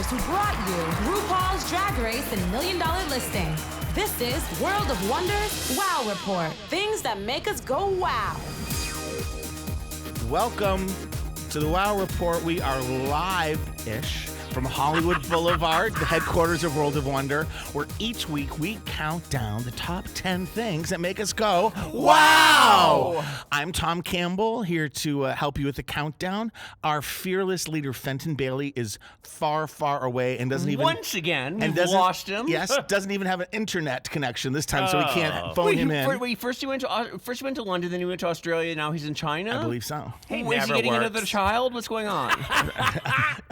who brought you RuPaul's Drag Race and $1 Million Listing. This is World of Wonders Wow Report. Things that make us go wow. Welcome to the Wow Report. We are live-ish from Hollywood Boulevard, the headquarters of World of Wonder, where each week we count down the top 10 things that make us go, wow! I'm Tom Campbell, here to help you with the countdown. Our fearless leader, Fenton Bailey, is far, far away and doesn't even... Once again, we've lost him. Yes, doesn't even have an internet connection this time, so we can't phone him in. First he went to London, then he went to Australia, now he's in China? I believe so. Hey, is he getting another child? What's going on?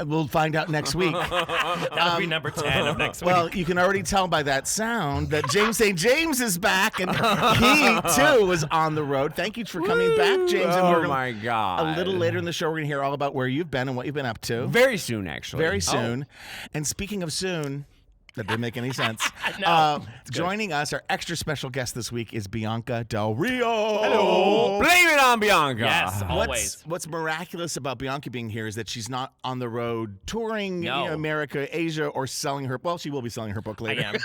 We'll find out next week. That'll be number 10 of next week. Well, you can already tell by that sound that James St. James is back, and he, too, was on the road. Thank you for coming back, James. And Oh, my God. A little later in the show, we're going to hear all about where you've been and what you've been up to. Very soon, actually. Very soon. And speaking of soon... That didn't make any sense. No, joining us, our extra special guest this week is Bianca Del Rio. Hello. Blame it on Bianca. Yes, always. What's miraculous about Bianca being here is that she's not on the road touring America, Asia, or selling her... Well, she will be selling her book later. I am.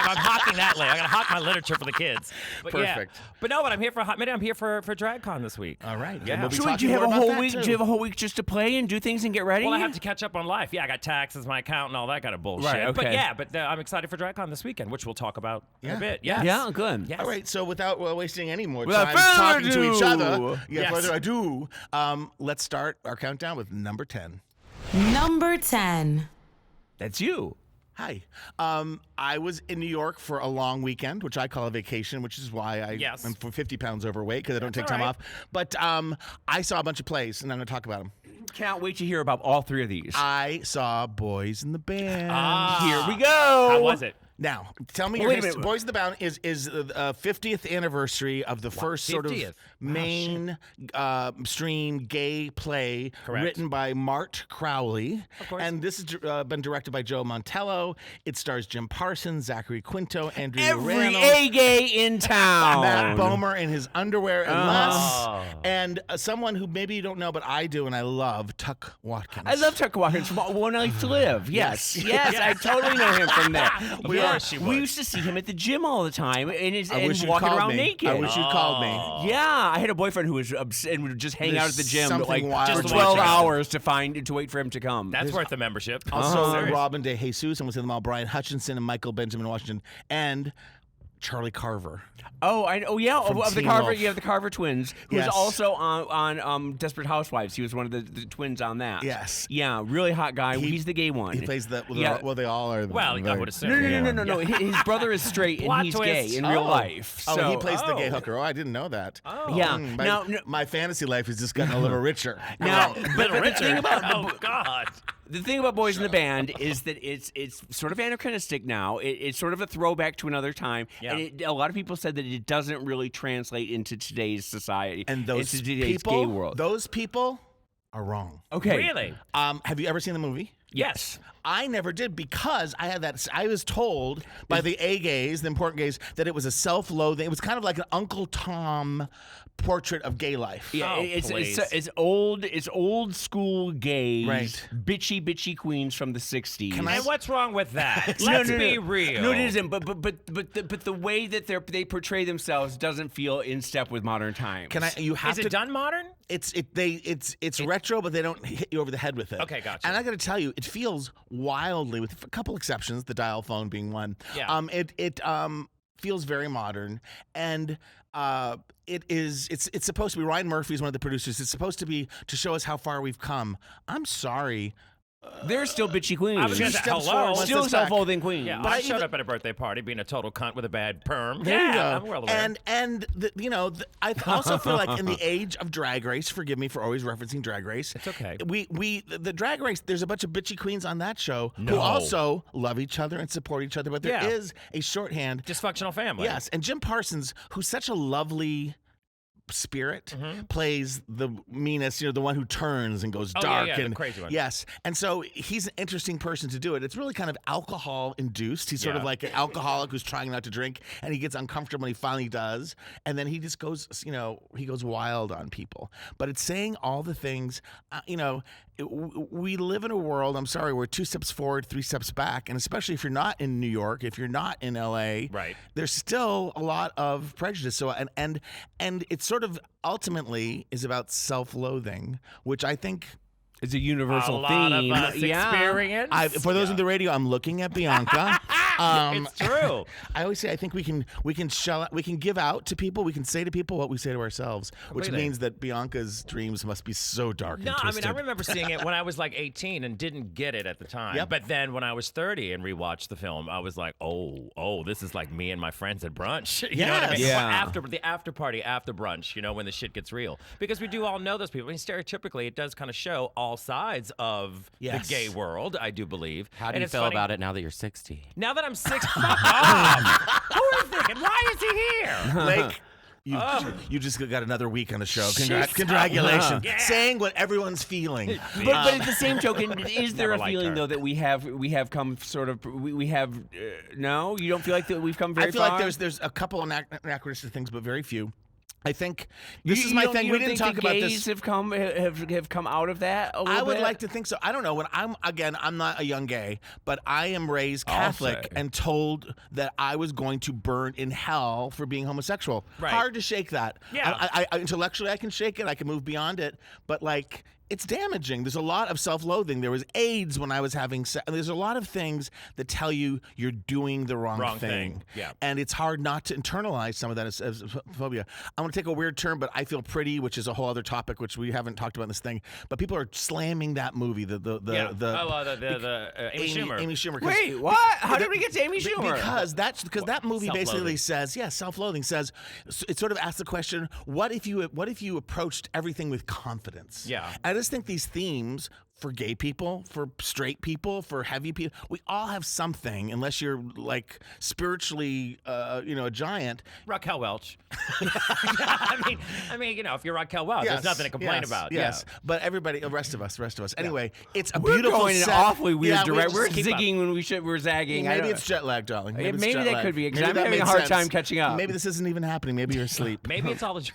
I'm hawking that later. I'm going to hawk my literature for the kids. But Perfect. Yeah. But no, but I'm here for I'm here for DragCon this week. All right. Yeah. We'll be So talking do you have more a about whole that, week? too. Do you have a whole week just to play and do things and get ready? Well, I have to catch up on life. Yeah, I got taxes, my account, and all that kind of bullshit. Right, okay. But I'm excited for DragCon this weekend, which we'll talk about in a bit. Yes. Yeah, good. Yes. All right, so without wasting any more Without time further talking to each ado. other, Yes. further ado, let's start our countdown with number 10. Number 10. That's you. Hi. I was in New York for a long weekend, which I call a vacation, which is why I'm 50 pounds overweight because I don't take time off. But I saw a bunch of plays, and I'm going to talk about them. Can't wait to hear about all three of these. I saw Boys in the Band. Here we go. How was it? Now, tell me Wait your a history. minute. Boys in the Band is the 50th anniversary of the first sort of 50th? mainstream gay play Correct. written by Mart Crowley. Of course. And this has been directed by Joe Montello. It stars Jim Parsons, Zachary Quinto, Andrew Every Morano, A-gay in town. Matt Bomer in his underwear and less. Oh. And someone who maybe you don't know, but I do and I love, Tuck Watkins. I love Tucker Watkins from One Life to Live. Yes. Yes. I totally know him from there. Of course you would. We used to see him at the gym all the time and I wish you'd walking called around me. naked. I wish you'd called me. Yeah, I had a boyfriend who was and would just hang There's out at the gym something wild for about 12 it. hours to wait for him to come. That's worth the membership. Also, Serious. Robin De Jesus, and was in them all, Brian Hutchinson and Michael Benjamin Washington, and Charlie Carver. Oh, yeah, From of the Teen Carver, Wolf. the Carver twins, who Yes. was also on Desperate Housewives. He was one of the twins on that. Yes. Yeah, really hot guy. He's the gay one. He plays the, Yeah. well, they all are. Well, I would assume. No. His brother is straight Plot and he's twist. gay in real life. Oh, So, he plays the gay hooker. Oh, I didn't know that. yeah. My fantasy life has just gotten a little richer. Now, but the Richard. thing about Oh, God. the thing about Boys in the Band is that it's sort of anachronistic now. It's sort of a throwback to another time, Yeah. and a lot of people said that it doesn't really translate into today's society And those into today's people, gay world. those people are wrong. Okay, Really? Have you ever seen the movie? Yes. I never did because I had that. I was told by the A-gays, the important gays, that it was a self-loathing. It was kind of like an Uncle Tom portrait of gay life. Yeah, Oh, it's please. old school gays, Right. bitchy queens from the 60s. Can I- And what's wrong with that? No, Let's no, no. be real. No, it isn't. But the way that they portray themselves doesn't feel in step with modern times. Can I? You have Is to. it done modern? It's retro, but they don't hit you over the head with it. Okay, gotcha. And I got to tell you, it feels wildly, with a couple exceptions, the dial phone being one. Yeah. It feels very modern, and it's supposed to be. Ryan Murphy is one of the producers. It's supposed to be to show us how far we've come. I'm sorry. They're still bitchy queens. I was gonna say, steps hello. forward, one Still steps back. self-loathing queens. Yeah, But I I showed even- up at a birthday party being a total cunt with a bad perm. There you Yeah, go. I'm well aware. And I also feel like in the age of Drag Race, forgive me for always referencing Drag Race. It's okay. The Drag Race. There's a bunch of bitchy queens on that show who No. also love each other and support each other. But there Yeah. is a shorthand. Dysfunctional family. Yes, and Jim Parsons, who's such a lovely spirit, plays the meanest, the one who turns and goes Oh, dark yeah, the and crazy one. Yes, and so he's an interesting person to do it. It's really kind of alcohol induced. He's sort of Yeah. like an alcoholic who's trying not to drink, and he gets uncomfortable and he finally does, and then he just goes, he goes wild on people. But it's saying all the things, we live in a world, I'm sorry, we're 2 steps forward, 3 steps back. And especially if you're not in New York, if you're not in LA, Right. there's still a lot of prejudice. So and it sort of ultimately is about self-loathing, which I think It's a universal a lot theme. of us experience. for those on the radio, I'm looking at Bianca. It's true. I always say I think we can give out to people. We can say to people what we say to ourselves, which Completely. means that Bianca's dreams must be so dark No, and I twisted. mean, I remember seeing it when I was like 18 and didn't get it at the time. Yep. But then when I was 30 and rewatched the film, I was like, oh, this is like me and my friends at brunch. You know what I mean? Yes. Well, Yeah. after the after party, after brunch, when the shit gets real. Because we do all know those people. I mean, stereotypically, it does kind of show all sides of Yes. the gay world, I do believe. How do you feel about it now that you're 60? Now that I'm 60, fuck off. Who are you thinking? Why is he here? Blake, you just got another week on the show. Congratulations. Yeah. Saying what everyone's feeling. But at the same token, is there Never a liked feeling her. though that we have come sort of we have no? You don't feel like that we've come very I feel far? like there's a couple of anachronistic things, but very few. I think this is my You thing. don't We didn't think talk the about gays this. have come out of that a little I would bit? like to think so. I don't know. When I'm not a young gay, but I am raised Catholic say. and told that I was going to burn in hell for being homosexual. Right. Hard to shake that. Yeah. I intellectually I can shake it. I can move beyond it, but like. It's damaging. There's a lot of self-loathing. There was AIDS when I was having sex. There's a lot of things that tell you you're doing the wrong thing. Yeah. And it's hard not to internalize some of that as phobia. I'm going to take a weird term, but I Feel Pretty, which is a whole other topic, which we haven't talked about in this thing. But people are slamming that movie. The Amy Schumer. Amy Schumer. Wait, what? How did we get to Amy Schumer? Because that movie basically Self-loathing. says, self-loathing says, it sort of asks the question, what if you approached everything with confidence? Yeah. I just think these themes for gay people, for straight people, for heavy people, we all have something, unless you're like spiritually, a giant. Raquel Welch. I mean, if you're Raquel Welch, there's nothing to complain about. Yes, but everybody, the rest of us. Anyway, it's a We're beautiful going in an set. awfully weird Yeah, direction. We're just keep up. zigging when we should. We're zagging. I Maybe don't- it's jet lag, darling. Maybe it's that jet lag. could be, 'cause Maybe I'm that having a made hard sense. time catching up. Maybe this isn't even happening. Maybe you're asleep. Maybe it's all the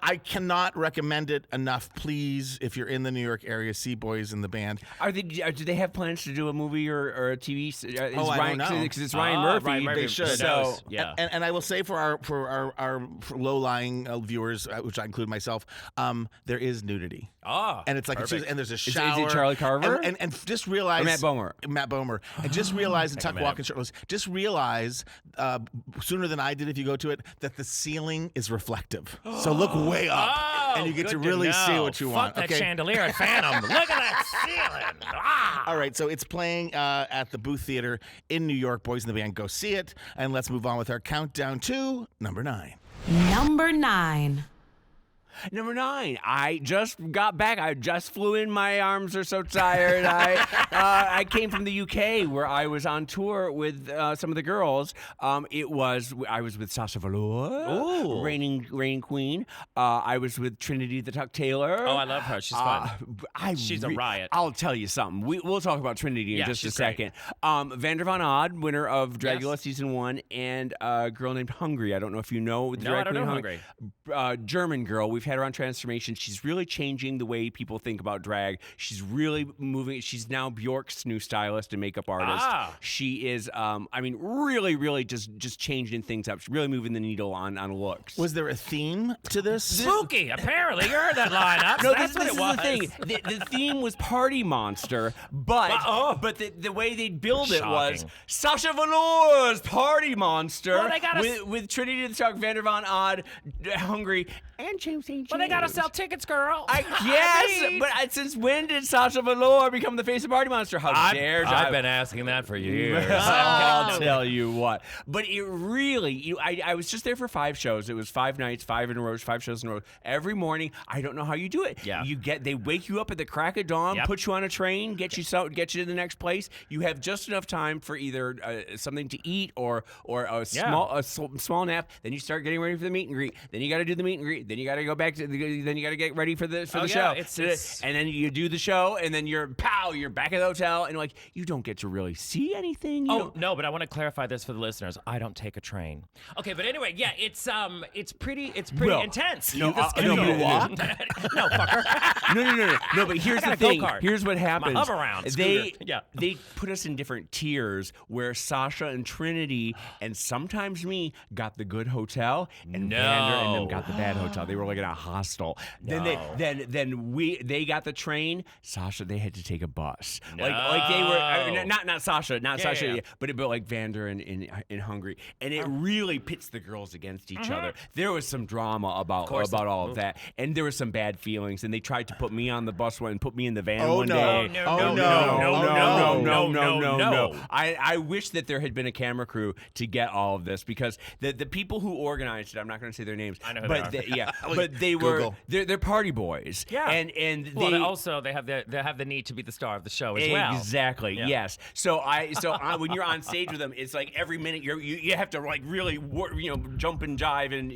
I cannot recommend it enough. Please, if you're in the New York area, see Boys in the Band. Do they have plans to do a movie or a TV? Oh, I don't know. Because it's Ryan Murphy. Ryan Murphy. They should. So Yeah. And I will say for our low-lying viewers, which I include myself, there is nudity. Oh, And it's like perfect. and there's a is shower. it Charlie Carver? And just realize Or Matt Bomer? Matt Bomer. And just realize and Tuck Matt. walking shirtless. Just realize sooner than I did if you go to it that the ceiling is reflective. So look way up, and you get good to really see know. what you Fuck want. that Okay. chandelier at Phantom. Look at that ceiling. Ah! All right, so it's playing at the Booth Theater in New York. Boys in the Band, go see it. And let's move on with our countdown to number 9. Number 9. Number 9. I just got back. I just flew in. My arms are so tired. I came from the UK where I was on tour with some of the girls. I was with Sasha Velour, reigning queen. I was with Trinity the Tuck Taylor. Oh, I love her. She's fun. She's a riot. I'll tell you something. We'll talk about Trinity in Yeah, just a she's great. second. Vander Von Odd, winner of Dragula Yes. season 1, and a girl named Hungry. I don't know if you know the No, drag I don't queen know German girl. We've had her on Transformation. She's really changing the way people think about drag. She's really moving. She's now Bjork's new stylist and makeup artist. She is, really, really just changing things up. She's really moving the needle on looks. Was there a theme to this? Spooky. Apparently, you heard that lineup. No, That's this what is it was. the thing. The theme was Party Monster, but the way they billed it was Shocking. Sasha Velour's Party Monster Well, they gotta with Trinity the Tuck, Vander Von Odd, Hungry, and James St. James. Well, they gotta sell tickets, girl. I guess, but since when did Sasha Velour become the face of Party Monster? How dare I've been asking that for years. I'll tell you what. But it really, I was just there for 5 shows. It was 5 nights, 5 in a row, 5 shows in a row. Every morning, I don't know how you do it. Yeah. They wake you up at the crack of dawn, Yep. put you on a train, get you to the next place. You have just enough time for either something to eat or a small nap. Then you start getting ready for the meet and greet. Then you got to do the meet and greet. Then you got to go back back to then you got to get ready for the Oh, show. yeah, And then you do the show, and then you're back at the hotel, and like you don't get to really see anything. No, but I want to clarify this for the listeners. I don't take a train. Okay, but anyway, yeah, it's pretty Well, intense. No, Can you walk? No, fucker. No, but here's I the got a thing. go-kart. Here's what happens. My hover-round They scooter. they put us in different tiers where Sasha and Trinity and sometimes me got the good hotel and No. Vander and them got the bad hotel. They were like in a hostel. No. Then they got the train. Sasha, they had to take a bus. No. Like they were not Sasha, Yeah. but like Vander in Hungary, and it really pits the girls against each other. There was some drama about all of that, and there was some bad feelings, and they tried to put me on the bus and put me in the van one day. No. I wish that there had been a camera crew to get all of this because the people who organized it, I'm not going to say their names. I know who but they are. but they were Google. they're party boys. Yeah. And Well, they they have the need to be the star of the show as well. Exactly. Yeah. Yes. So when you're on stage with them, it's like every minute you have to like really jump and jive and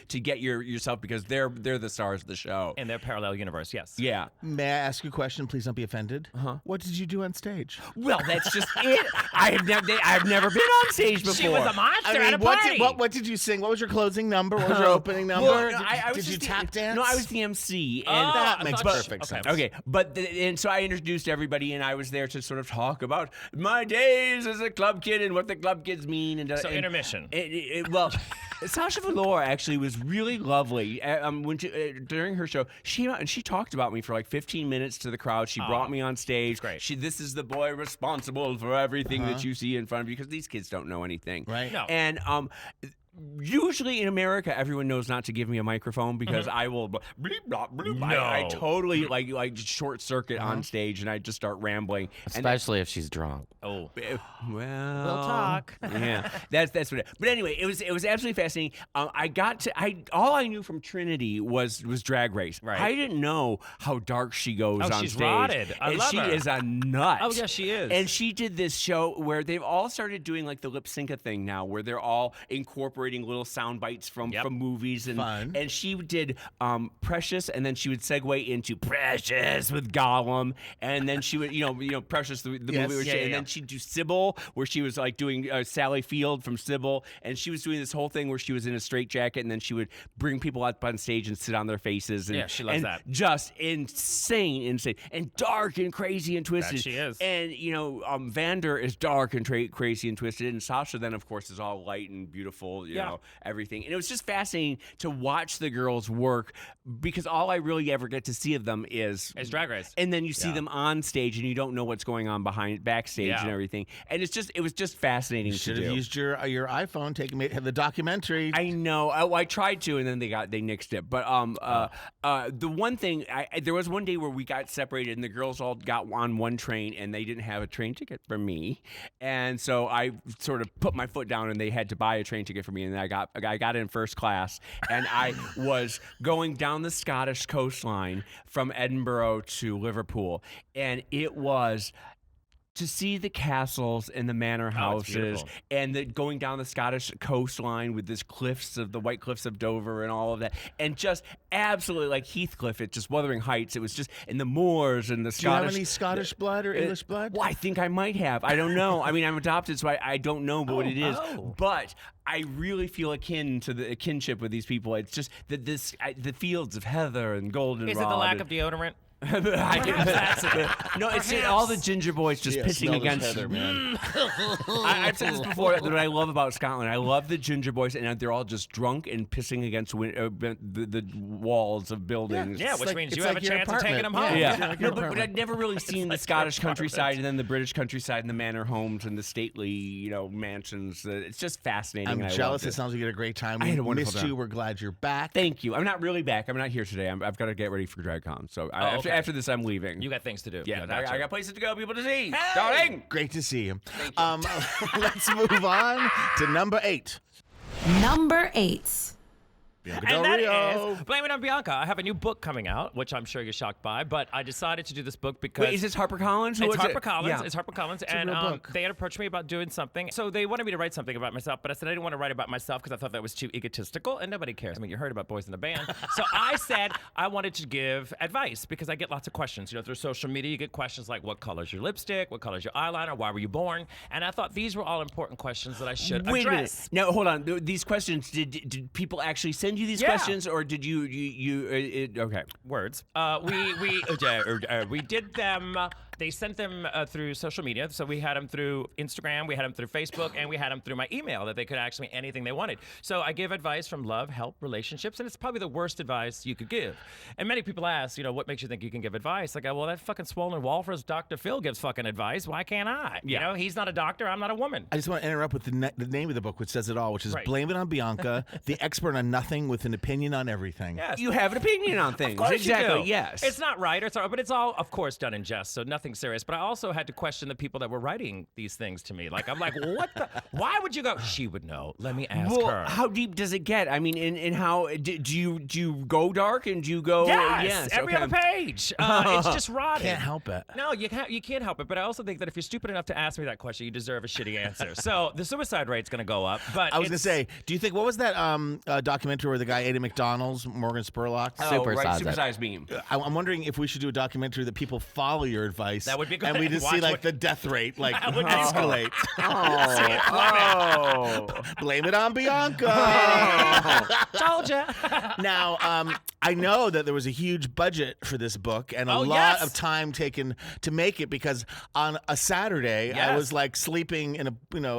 to get yourself because they're the stars of the show. In their parallel universe, yes. Yeah. May I ask you a question? Please don't be offended. What did you do on stage? Well, that's just it. I've never been on stage before. She was a monster I mean, at a party. what did you sing? What was your closing number? What was your opening number? Well, no, I was did you just tap dance? No, I was the MC. And that I makes thought perfect sense. Okay, but and so I introduced everybody, and I was there to sort of talk about my days as a club kid and what the club kids mean. And So intermission. Well, Sasha Velour actually was really lovely. During her show, she came out and she talked about me for like 15 minutes to the crowd. She brought me on stage. Great. This is the boy responsible for everything that you see in front of you because these kids don't know anything. Right. No. And usually in America, everyone knows not to give me a microphone because I will bleep, blop, bloop. I No. totally like short circuit on stage and I just start rambling. Especially if she's drunk. Oh. Well, We'll talk. Yeah, that's what. But anyway, it was absolutely fascinating. All I knew from Trinity was Drag Race. Right. I didn't know how dark she goes Oh, on she's stage. rotted. I and love she her. is a nut. Oh, yeah, she is. And she did this show where they've all started doing like the lip sync thing now, where they're all incorporating little sound bites from movies and Fun. and she did Precious, and then she would segue into Precious with Gollum, and then she would Precious the Yes. movie, Yeah. and then she'd do Sybil, where she was like doing Sally Field from Sybil, and she was doing this whole thing where she was in a straitjacket, and then she would bring people up on stage and sit on their faces. And, Yeah, she loves and that. Just insane, and dark and crazy and twisted. That she is. And Vander is dark and crazy and twisted, and Sasha then of course is all light and beautiful, you know, everything. And it was just fascinating to watch the girls work because all I really ever get to see of them is Drag Race. and then you see them on stage and you don't know what's going on backstage and everything. And it was just fascinating to Should do. have used your iPhone. Have the documentary. I know. I tried to, and then they nixed it. But the one thing, there was one day where we got separated, and the girls all got on one train, and they didn't have a train ticket for me, and so I sort of put my foot down, and they had to buy a train ticket for me, and I got in first class, and I was going down the Scottish coastline from Edinburgh to Liverpool, and it was. To see the castles and the manor houses beautiful. and going down the Scottish coastline with the white cliffs of Dover and all of that, and just absolutely like Heathcliff, it's just Wuthering Heights. It was just in the moors and the Scottish. Do you have any Scottish blood or English blood? Well, I think I might have. I don't know. I mean, I'm adopted, so I don't know what it is. But I really feel a kinship with these people. It's just that the fields of heather and goldenrod. Is it the lack of deodorant? No, it's all the ginger boys just pissing against. Heather, man. I've said this before. That what I love about Scotland, I love the ginger boys, and they're all just drunk and pissing against the walls of buildings. Yeah, which means you have a your chance of taking them apartment. home. Yeah, like your but apartment. I'd never really seen the Scottish countryside and then the British countryside and the manor homes and the stately, mansions. It's just fascinating. I'm and I jealous. loved It sounds like you had a great time. I had a We wonderful missed time. you. We're glad you're back. Thank you. I'm not really back. I'm not here today. I've got to get ready for DragCon. So after this, I'm leaving. You got things to do. Yeah, gotcha. I got places to go, people to see. Darling. Great to see you. Let's move on to number 8. Number 8. Bianca And Del that Rio. is Blame It On Bianca. I have a new book coming out, which I'm sure you're shocked by, but I decided to do this book because... Wait, is this HarperCollins? Who It's is it? HarperCollins. Yeah. It's HarperCollins. a And real book. they had approached me about doing something. So they wanted me to write something about myself, but I said I didn't want to write about myself because I thought that was too egotistical, and nobody cares. I mean, you heard about boys in the band. So I said I wanted to give advice because I get lots of questions. You know, through social media, you get questions like, what color's your lipstick? What color's your eyeliner? Why were you born? And I thought these were all important questions that I should Wait a minute. address. Now, hold on. These questions, did people actually send you these Yeah. questions, or did you okay. Words. We did them. They sent them through social media. So we had them through Instagram, we had them through Facebook, and we had them through my email that they could ask me anything they wanted. So I give advice from love, help, relationships, and it's probably the worst advice you could give. And many people ask, what makes you think you can give advice? Like, well, that fucking swollen walrus Dr. Phil gives fucking advice. Why can't I? Yeah. He's not a doctor. I'm not a woman. I just want to interrupt with the name of the book, which says it all, which is Right. Blame It On Bianca, the expert on nothing with an opinion on everything. Yes. You have an opinion on things. Of course Exactly. you do. Yes. It's not right, but it's all, of course, done in jest, so nothing serious. But I also had to question the people that were writing these things to me. Like, I'm like, what the? Why would you go? She would know. Let me ask Well, her. how deep does it get? I mean, in how do you go dark and do you go? Yes, every okay. other page. It's just rotting. Can't help it. No, you can't help it. But I also think that if you're stupid enough to ask me that question, you deserve a shitty answer. So the suicide rate's going to go up. But I was going to say, do you think, what was that documentary where the guy ate at McDonald's, Morgan Spurlock? Oh, right. Supersize it. Supersize beam. I'm wondering if we should do a documentary that people follow your advice. That would be good. And we just Watch see like what- the death rate like That would be escalate. Oh. Blame it on Bianca. Told ya. Now, I know that there was a huge budget for this book and a Oh, lot yes. of time taken to make it because on a Saturday I Yes. was like sleeping in a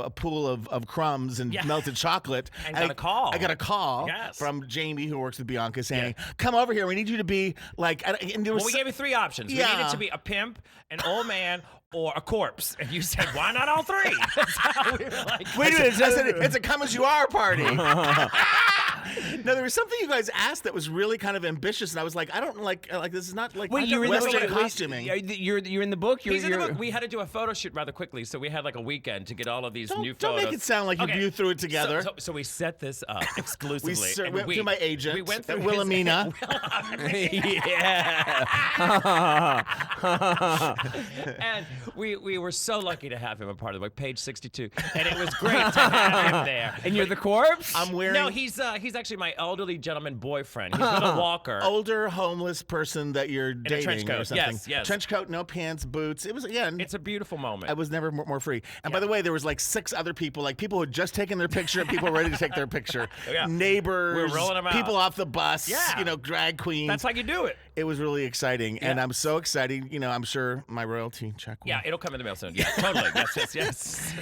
pool of crumbs and Yeah. melted chocolate. And got a call. I got a call Yes. from Jamie, who works with Bianca, saying, "Come over here. We need you to be like." And there was Well, we gave you three options. Yeah. We needed to be a pimp, an old man, or a corpse. And you said, why not all three? So we were like, Wait a minute, I said it's a come as you are party. No, there was something you guys asked that was really kind of ambitious, and I was like, I don't like this is not like Wait, you're in the Western book. costuming. You're in the book. He's in the book. We had to do a photo shoot rather quickly, so we had like a weekend to get all of these new Don't photos. make it sound like you Okay. blew through it together. So we set this up exclusively. We and went through my agent, We went through Wilhelmina. And we were so lucky to have him a part of the book, page 62, and it was great to have him there. And you're the corpse. I'm wearing No, he's actually my elderly gentleman boyfriend. He's with a walker. older homeless person that you're dating trench coat. or something. Yes, yes. Trench coat, no pants, boots. It was It's a beautiful moment. I was never more free. And by the way, there was like 6 other people, like people who had just taken their picture, and people ready to take their picture. Yeah. Neighbors, We're rolling them out. people off the bus, Yeah. drag queens. That's how you do it. It was really exciting, and Yeah. I'm so excited. I'm sure my royalty check will. Yeah, it'll come in the mail soon. Yeah, totally. Yes.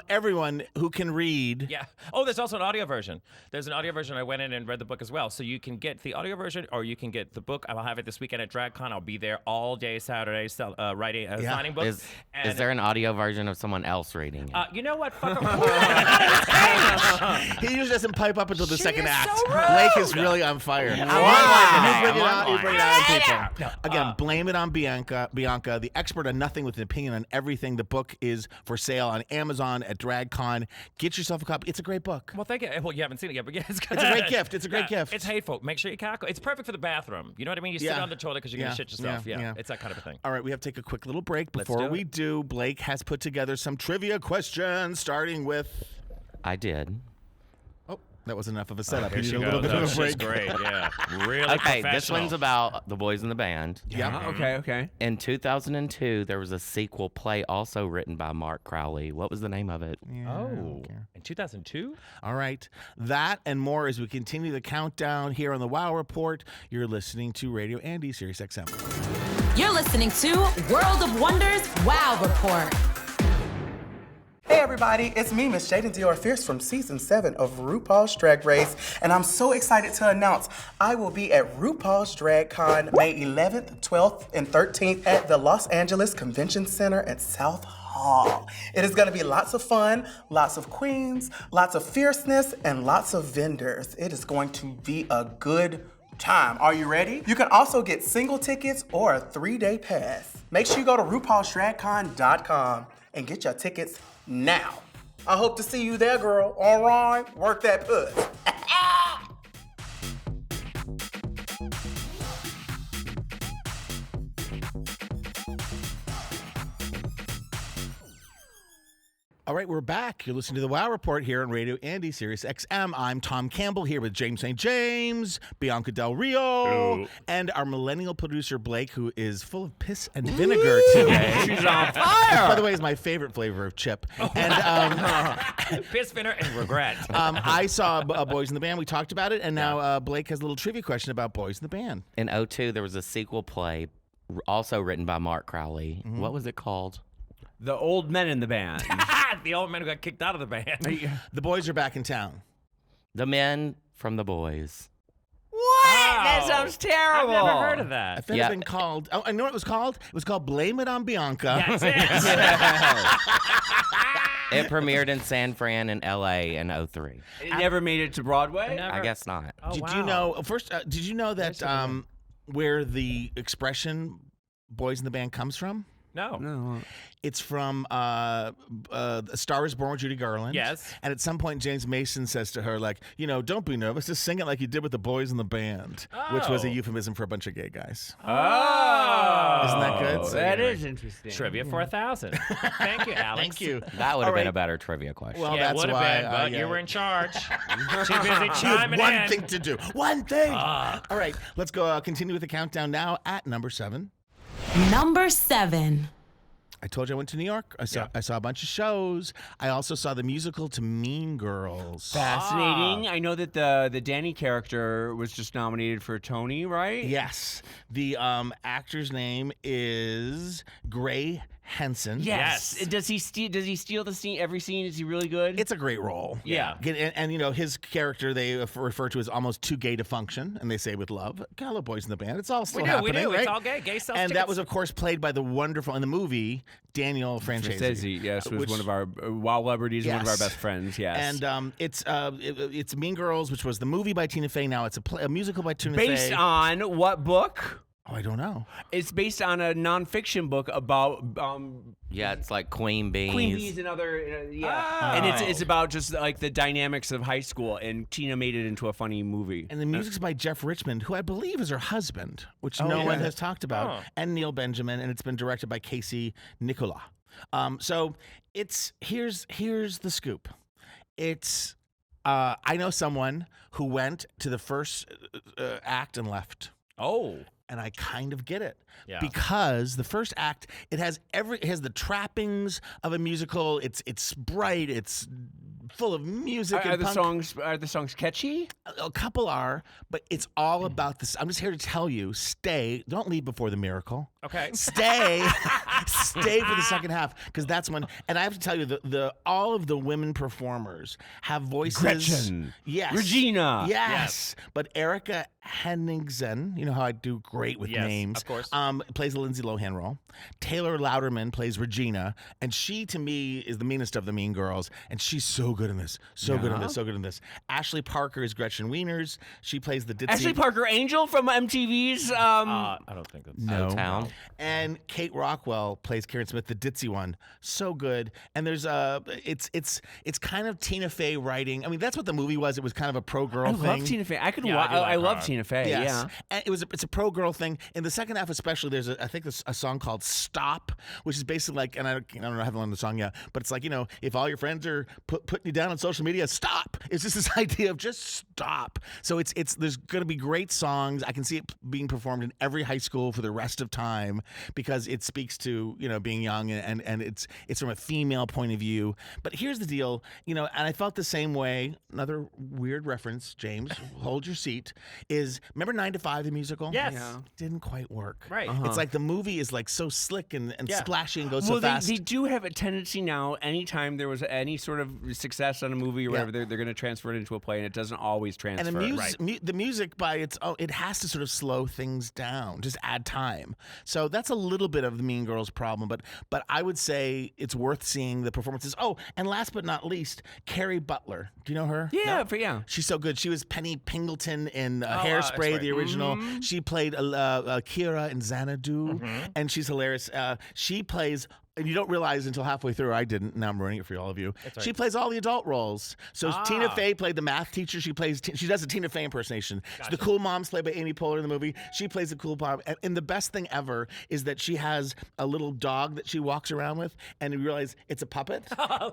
Everyone who can read. Yeah. Oh, there's also an audio version. There's an audio version. I went in and read the book as well. So you can get the audio version, or you can get the book. I'll have it this weekend at DragCon. I'll be there all day Saturday, writing, signing books. Is there an audio version of someone else reading it? You know what? Fuck 'em. He usually doesn't pipe up until the She second is act. so rude. Blake is really on fire. You bring it out, you bring it out on people. Again, Blame It On Bianca, the expert on nothing with an opinion on everything. The book is for sale on Amazon at DragCon. Get yourself a copy. It's a great book. Well, thank you. Well, you haven't seen it yet, but yeah, it's good. It's a great gift. It's a great gift. It's hateful. Make sure you cackle. It's perfect for the bathroom. You know what I mean? You sit Yeah. on the toilet because you're going to shit yourself. Yeah. It's that kind of a thing. All right, we have to take a quick little break. Let's Before do we it. do, Blake has put together some trivia questions, starting with... I did. Oh, that wasn't enough of a setup. Here You she need a little goes. bit Oh, of a break. she's great. Yeah. Really Okay, professional. this one's about the boys in the band. Yeah. Okay. In 2002, there was a sequel play also written by Mark Crowley. What was the name of it? Oh. In 2002? All right. That and more as we continue the countdown here on the WOW Report. You're listening to Radio Andy, Sirius XM. You're listening to World of Wonders Wow Report. Hey everybody, it's me, Miss Jaden Dior Fierce from season 7 of RuPaul's Drag Race, and I'm so excited to announce I will be at RuPaul's DragCon May 11th, 12th, and 13th at the Los Angeles Convention Center at South Hall. It is gonna be lots of fun, lots of queens, lots of fierceness, and lots of vendors. It is going to be a good time. Are you ready? You can also get single tickets or a 3-day pass. Make sure you go to RuPaulsDragCon.com and get your tickets now. I hope to see you there, girl. All right, work that puss. All right, we're back. You're listening to the Wow Report here on Radio Andy, Sirius XM. I'm Tom Campbell here with James St. James, Bianca Del Rio, and our millennial producer Blake, who is full of piss and vinegar today. She's on fire. By the way, is my favorite flavor of chip. And Piss, vinegar, and regret. I saw Boys in the Band. We talked about it, and now Blake has a little trivia question about Boys in the Band. In 2002, there was a sequel play, also written by Mark Crowley. Mm-hmm. What was it called? The old men in the band. The old man who got kicked out of the band. The boys are back in town. The Men from the Boys. What? That Wow. sounds I've terrible. never heard of I that. thought it Yeah. had been called. Oh, I know what it was called. It was called "Blame It On Bianca." That's it. It premiered in San Fran and L.A. in 2003. It never made it to Broadway? Never. I guess not. Oh, Did wow. you know? First, did you know that where the expression "Boys in the Band" comes from? No. No. It's from A Star Is Born with Judy Garland. Yes. And at some point, James Mason says to her, like, don't be nervous. Just sing it like you did with the boys in the band, which was a Oh. euphemism for a bunch of gay guys. Oh. Isn't that good? So That anyway. is interesting. Trivia for 1,000. Thank you, Alex. Thank you. That would All have been right. a better trivia question. Well, Yeah, it that's would have why. been, but yeah. you were in charge. Too busy You had chiming one in. thing to do. One thing. All right, let's go continue with the countdown now at number 7. Number 7. I told you I went to New York. I saw a bunch of shows. I also saw the musical to Mean Girls. Fascinating. I know that the Danny character was just nominated for a Tony, right? Yes. The actor's name is Gray Henson. Yes. Yes. Does he steal the scene? Every scene? Is he really good? It's a great role. Yeah. And his character they refer to as almost too gay to function, and they say with love. Hello, Boys in the Band. It's all still We happening, do. right? It's all gay. Gay sells And that tickets. was, of course, played by the wonderful, in the movie, Daniel Franchese. Francesi, yes, was which- one of our Wild Celebrities, one of our Yes. best friends. Yes. And it's Mean Girls, which was the movie by Tina Fey. Now it's a musical by Tina based Fey. on what book? Oh, I don't know. It's based on a nonfiction book about Yeah, it's like Queen Bees. Queen Bees and other and it's about just like the dynamics of high school. And Tina made it into a funny movie. And the music's by Jeff Richmond, who I believe is her husband, which no one has talked about, and Neil Benjamin, and it's been directed by Casey Nicola. So here's the scoop. It's I know someone who went to the first act and left. Oh. And I kind of get it. Yeah. Because the first act, it has the trappings of a musical. It's bright, it's full of music Are and punk. the songs catchy? A couple are, but it's all about this. I'm just here to tell you, stay. Don't leave before the miracle. Okay. Stay for the second half, because that's when. And I have to tell you, all of the women performers have voices. Gretchen. Yes. Regina. Yes. But Erica Henningsen, you know how I do great with Yes, names. of course. Plays the Lindsay Lohan role. Taylor Louderman plays Regina, and she to me is the meanest of the Mean Girls, and she's so good in this. So good in this. Ashley Parker is Gretchen Wieners. She plays the ditzy. Ashley Parker Angel from MTV's. I don't think that's No. O-Town. And Kate Rockwell plays Karen Smith, the ditzy one. So good. And there's it's kind of Tina Fey writing. I mean, that's what the movie was. It was kind of a pro girl I thing. love Tina Fey. I could. Yeah, I do I like love her. Tina Fey. Yes. Yeah. And it's a pro girl thing. In the second half, especially, there's I think there's a song called "Stop," which is basically like, and I don't know, I haven't learned the song yet, but it's like, if all your friends are putting you down on social media, stop. It's just this idea of just stop. So it's there's going to be great songs. I can see it being performed in every high school for the rest of time, because it speaks to being young, and it's from a female point of view. But here's the deal, and I felt the same way. Another weird reference, James, hold your seat. Is remember 9 to 5, the musical? Yes. Yeah. Didn't quite work. Right. It's like the movie is like so slick and Yeah. splashy and goes Well, so fast. they do have a tendency now. Anytime there was any sort of success on a movie or whatever, they're going to transfer it into a play, and it doesn't always transfer. And the music by its own, it has to sort of slow things down, just add time. So that's a little bit of the Mean Girls problem, but I would say it's worth seeing the performances. Oh, and last but not least, Carrie Butler. Do you know her? Yeah, No? yeah. She's so good. She was Penny Pingleton in Hairspray, Hairspray. the original. She played Kira in Xanadu, and she's hilarious. She plays and you don't realize until halfway through, I didn't, now I'm ruining it for all of you. right. She plays all the adult roles. So Tina Fey played the math teacher. She does a Tina Fey impersonation. So the cool mom's played by Amy Poehler in the movie. She plays the cool mom. And the best thing ever is that she has a little dog that she walks around with, and you realize it's a puppet.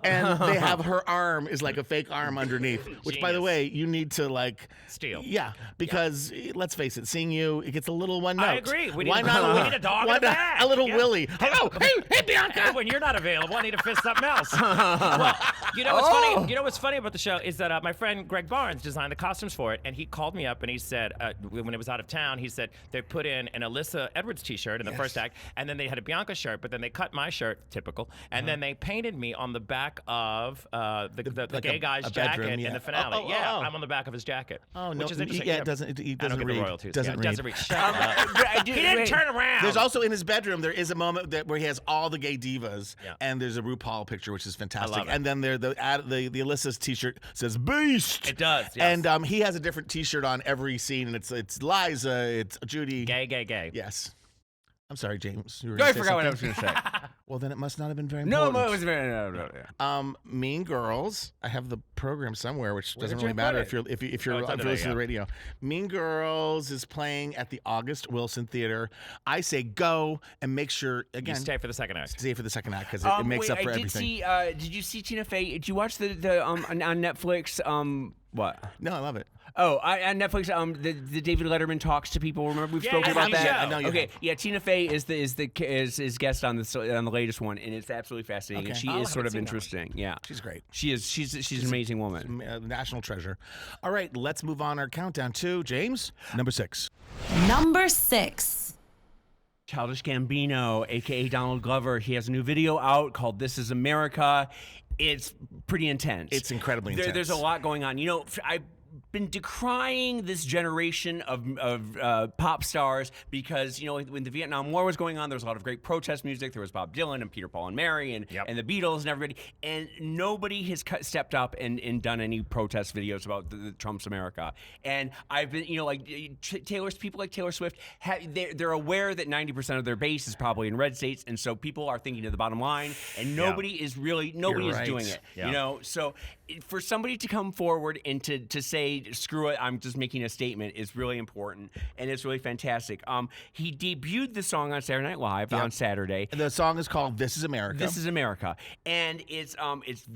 And they have her arm is like a fake arm underneath, which, by the way, you need to like steal. Yeah, because let's face it, seeing you, it gets a little one note. I agree. We Why need, not we need a dog in the bag. a little Willie. Hello, hey, Bianca. When you're not available, I need to fist something else. Well, you know what's funny? You know what's funny about the show is that my friend Greg Barnes designed the costumes for it, and he called me up and he said when it was out of town, he said they put in an Alyssa Edwards T-shirt in the first act, and then they had a Bianca shirt, but then they cut my shirt, typical, and then they painted me on the back of the like gay guy's jacket bedroom, in the finale. Oh. I'm on the back of his jacket. Oh no, which is interesting. yeah, it doesn't I don't read. get the royalties. Doesn't yeah, read. Doesn't read. Shut up. He didn't turn around. There's also in his bedroom, there is a moment where he has all the gay divas, and there's a RuPaul picture, which is fantastic. love it. And then the Alyssa's T-shirt says "Beast." It does, yes. And he has a different T-shirt on every scene, and it's Liza, it's Judy. Gay. Yes. I'm sorry, James. You were I gonna say forgot what I was something? going to say. Well, then it must not have been very No, important. it was very no. Mean Girls. I have the program somewhere, which doesn't did really you matter put if you're it's under listening there, to the radio. Mean Girls is playing at the August Wilson Theater. I say go and make sure You again. stay for the second act. Stay for the second act because it makes up for everything. Did you see Tina Fey? Did you watch the on Netflix? What? No, I love it. Oh, on Netflix, the David Letterman talks to people. Remember we've spoken about yeah, that. I know you Okay, have. yeah. Tina Fey is guest on the latest one, and it's absolutely fascinating. And Okay. she Oh, I is sort haven't of seen that one. interesting. Yeah, She's great. She is. She's an amazing woman. National treasure. All right, let's move on our countdown to James, number 6. Number 6. Childish Gambino, aka Donald Glover, he has a new video out called "This Is America." It's pretty intense. It's incredibly intense. There's a lot going on. You know, I've been decrying this generation of pop stars because, you know, when the Vietnam War was going on, there was a lot of great protest music. There was Bob Dylan and Peter, Paul, and Mary and the Beatles and everybody. And nobody has stepped up and done any protest videos about the Trump's America. And I've been, you know, like people like Taylor Swift, they're aware that 90% of their base is probably in red states. And so people are thinking to the bottom line, and nobody is doing it, you know? So for somebody to come forward and to say, screw it, I'm just making a statement, is really important, and it's really fantastic. He debuted the song on Saturday Night Live on Saturday. The song is called "This Is America." This is America, and it's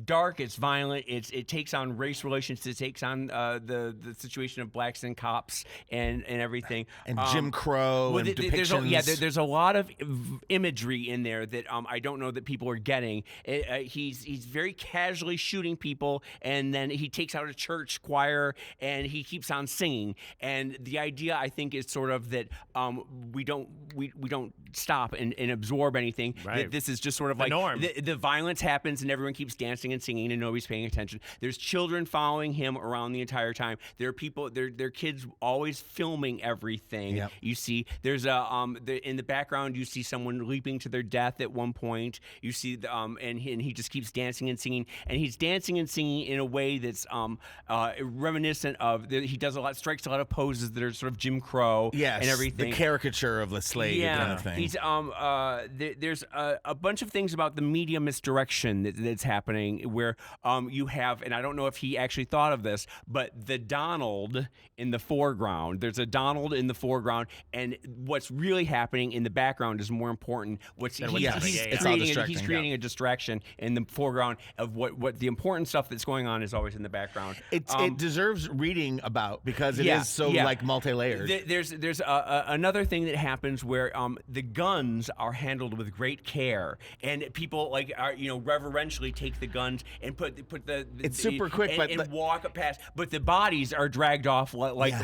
dark, it's violent, it takes on race relations, it takes on the situation of blacks and cops and everything, and Jim Crow and depictions. There's a lot of imagery in there that I don't know that people are getting. He's very casually shooting people, and then he takes out a church choir and he keeps on singing. And the idea, I think, is sort of that we don't stop and absorb anything. Right. That this is just sort of The like norm. the violence happens and everyone keeps dancing and singing and nobody's paying attention. There's children following him around the entire time. There are people, there are kids always filming everything. Yep. You see, there's in the background you see someone leaping to their death at one point. You see and he just keeps dancing and singing, and he's dancing and singing in a way that's reminiscent of he strikes a lot of poses that are sort of Jim Crow and everything. The caricature of the slave kind of thing. He's there's a bunch of things about the media misdirection that's happening where you have, and I don't know if he actually thought of this, but the Donald in the foreground. There's a Donald in the foreground, and what's really happening in the background is more important. He's creating a distraction in the foreground of what the important stuff that's going on is always in the background. It deserves reading about because it is so like multi-layered. There's another thing that happens where the guns are handled with great care, and people reverentially take the guns and put the it's super quick, and walk past, but the bodies are dragged off like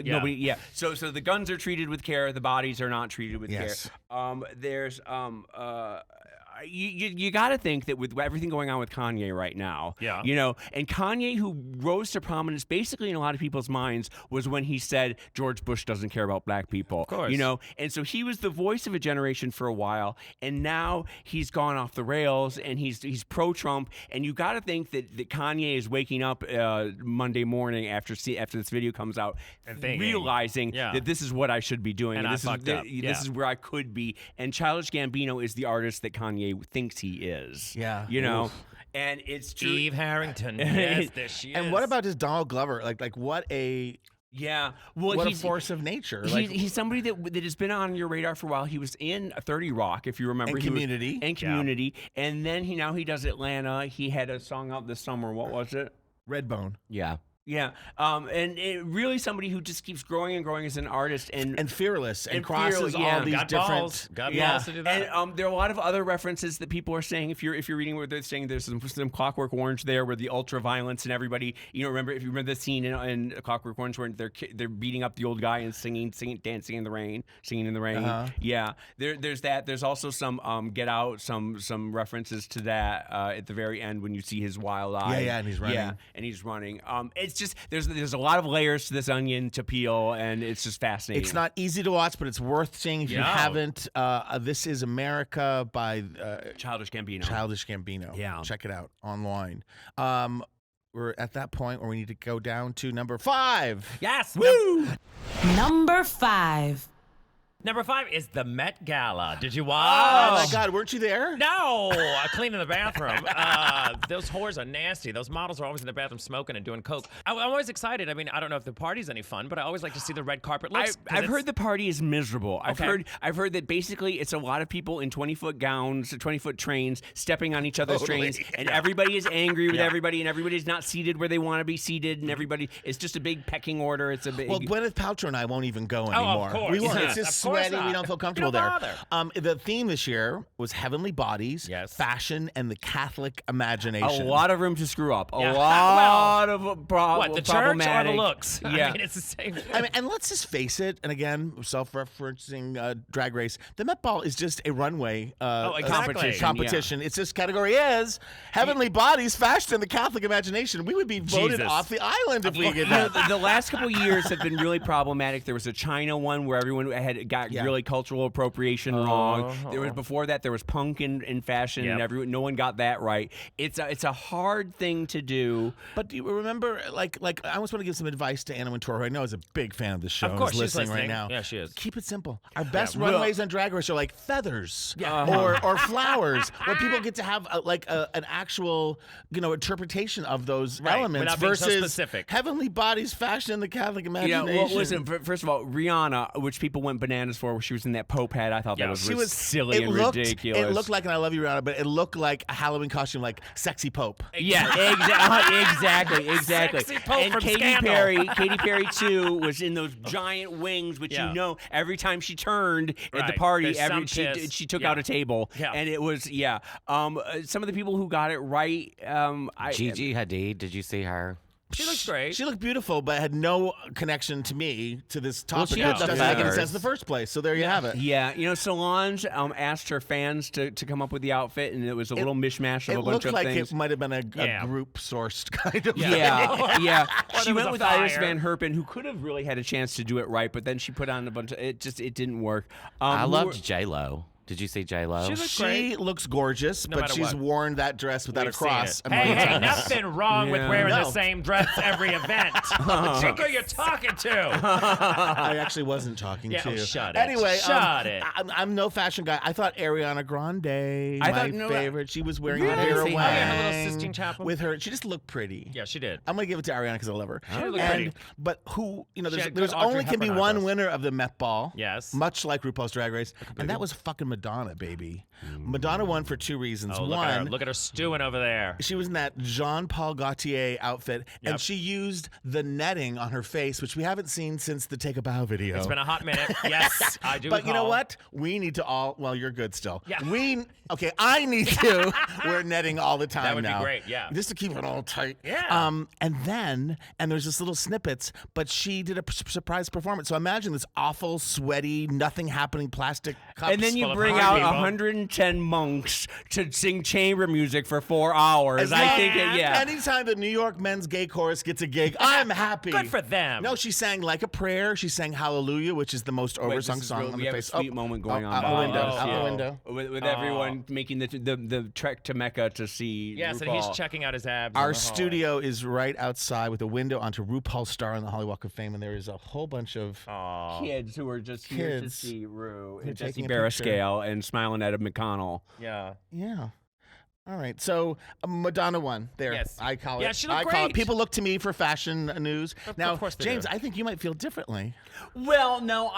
nobody. Yeah. So the guns are treated with care, the bodies are not treated with care. There's you got to think that with everything going on with Kanye right now, and Kanye, who rose to prominence basically in a lot of people's minds, was when he said George Bush doesn't care about black people. Of course. And so he was the voice of a generation for a while, and now he's gone off the rails, and he's pro-Trump, and you got to think that Kanye is waking up Monday morning after this video comes out, and thinking, realizing that this is what I should be doing, and this is where I could be, and Childish Gambino is the artist that Kanye Kanye thinks he is. Yeah. You know? Oof. And it's true. Eve Harrington. Yes, there she is. And what about just Donald Glover? Like what a Yeah. Well, what a he's force of nature. He's somebody that has been on your radar for a while. He was in 30 Rock, if you remember. And Community. And Community. And then he does Atlanta. He had a song out this summer. What was it? Redbone. Yeah. Yeah, and really somebody who just keeps growing and growing as an artist and fearless and crosses fearless, yeah. all these Got different. balls. Got balls to do that. And there are a lot of other references that people are saying. If you're reading what they're saying, there's some Clockwork Orange there, where the ultra violence and everybody. Remember if you remember the scene in Clockwork Orange where they're beating up the old guy and singing, dancing in the rain, singing in the rain. Yeah, there's that. There's also some Get Out, some references to that at the very end when you see his wild eye. Yeah, and he's running. Yeah, and he's running. It's just there's a lot of layers to this onion to peel, and it's just fascinating. It's not easy to watch, but it's worth seeing if you haven't. This is America by Childish Gambino. Childish Gambino. Yeah. Check it out online. We're at that point where we need to go down to number 5. Yes. Woo! Number 5. Number 5 is the Met Gala. Did you Oh watch? my God, weren't you there? No, I cleaned in the bathroom. Those whores are nasty. Those models are always in the bathroom smoking and doing coke. I'm always excited. I mean, I don't know if the party's any fun, but I always like to see the red carpet looks. I've heard the party is miserable. Okay. I've heard that basically it's a lot of people in 20-foot gowns, 20-foot trains, stepping on each other's trains, and everybody is angry with everybody, and everybody's not seated where they want to be seated, and everybody it's just a big pecking order. It's a big. Well, Gwyneth Paltrow and I won't even go anymore. of course. We won't. Yeah. It's just Of course sweaty. not. We don't feel comfortable We don't there. bother. The theme this year was heavenly bodies, Yes. fashion, and the Catholic imagination. a lot of room to screw up. Yeah. A lot of What, the problematic. church or the looks? Yeah. I mean, it's the same thing. I mean, and let's just face it, and again, self-referencing Drag Race, the Met Ball is just a runway exactly. competition. It's just category is heavenly bodies, fashion, and the Catholic imagination. We would be voted Jesus. off the island if we get You know, that. the last couple of years have been really problematic. There was a China one where everyone got really cultural appropriation wrong. There was before that there was punk in fashion, and no one got that right. It's a hard thing to do. But do you remember, like I almost want to give some advice to Anna Wintour, who I know is a big fan of the show. Of course, and is she's listening right listening. now. Yeah, she is. Keep it simple. Our best runways on Drag Race are like feathers or flowers, where people get to have an actual interpretation of those elements without being so versus specific. heavenly bodies, fashion, and the Catholic imagination. Well, listen. First of all, Rihanna, which people went bananas for, where she was in that Pope hat. I thought that was silly and ridiculous. It looked like, and I love you, Rihanna, but it looked like a Halloween costume, like sexy Pope. Yeah, exactly. Sexy Pope And from Katy Scandal. Perry too was in those giant wings, which every time she turned at the Right. party, There's some piss. she took out a table, and it was some of the people who got it right. Gigi Hadid, did you see her? She looks great. She looked beautiful, but had no connection to me, to this topic. she had which the doesn't make any feathers. sense in the first place. So there you have it. Yeah, Solange asked her fans to come up with the outfit, and it was a little mishmash of a bunch of like things. it might have been a group-sourced kind of thing. Yeah. She it was went a with Iris fire. Van Herpen, who could have really had a chance to do it right, but then she put on a bunch of it didn't work. I loved J-Lo. Did you see J-Lo? She looked She great. looks gorgeous, No but matter she's what. worn that dress without We've a cross. seen a it. million Hey, times. nothing wrong with Yeah. wearing No. the same dress every event. Chick, who you're talking to? I actually wasn't talking Yeah, to you. shut it. Anyway, Shut it. I'm no fashion guy. I thought Ariana Grande, I my thought- no, favorite. She was wearing Really? her hair Oh, away yeah, her little Sistine Chapel. with her. She just looked pretty. Yeah, she did. I'm gonna give it to Ariana because I love her. She looked pretty. But who, She there's, had there's good Audrey only can be Hepburn one eyebrows. winner of the Met Ball. Yes. Much like RuPaul's Drag Race, and that was fucking Madonna, baby. Madonna won for two reasons. Oh, look at her. One, Look at her stewing over there. she was in that Jean-Paul Gaultier outfit, Yep. and she used the netting on her face, which we haven't seen since the Take a Bow video. It's been a hot minute. Yes, I do. But you know recall. what? We need to all. Well, you're good still. Yeah. I need to wear netting all the time That would be now. great, yeah. Just to keep it all tight. Yeah. And there's this little snippets, but she did a surprise performance. So imagine this awful, sweaty, nothing happening plastic cups. And then you full of bring hard out people. 110 monks to sing chamber music for 4 hours. I think, Anytime the New York Men's Gay Chorus gets a gig, I'm happy. Good for them. No, she sang Like a Prayer. She sang Hallelujah, which is the most Wait, oversung this is song real- on we the have face. a sweet moment going on Out the now. window. Oh, Out yeah. the window. With everyone making the trek to Mecca to see Yes, and RuPaul. he's checking out his abs. in Our the hallway. studio is right outside with a window onto RuPaul's Star on the Hollywood Walk of Fame, and there is a whole bunch of kids who are just here to Kids see Ru who are and Jesse taking a picture. Barascale style and smiling at a McConnell. Yeah. Yeah. All right, so Madonna won there. Yes. I call it. Yeah, she looked I call it. great. People look to me for fashion news. Now, course they James, do. I think you might feel differently. Well, no,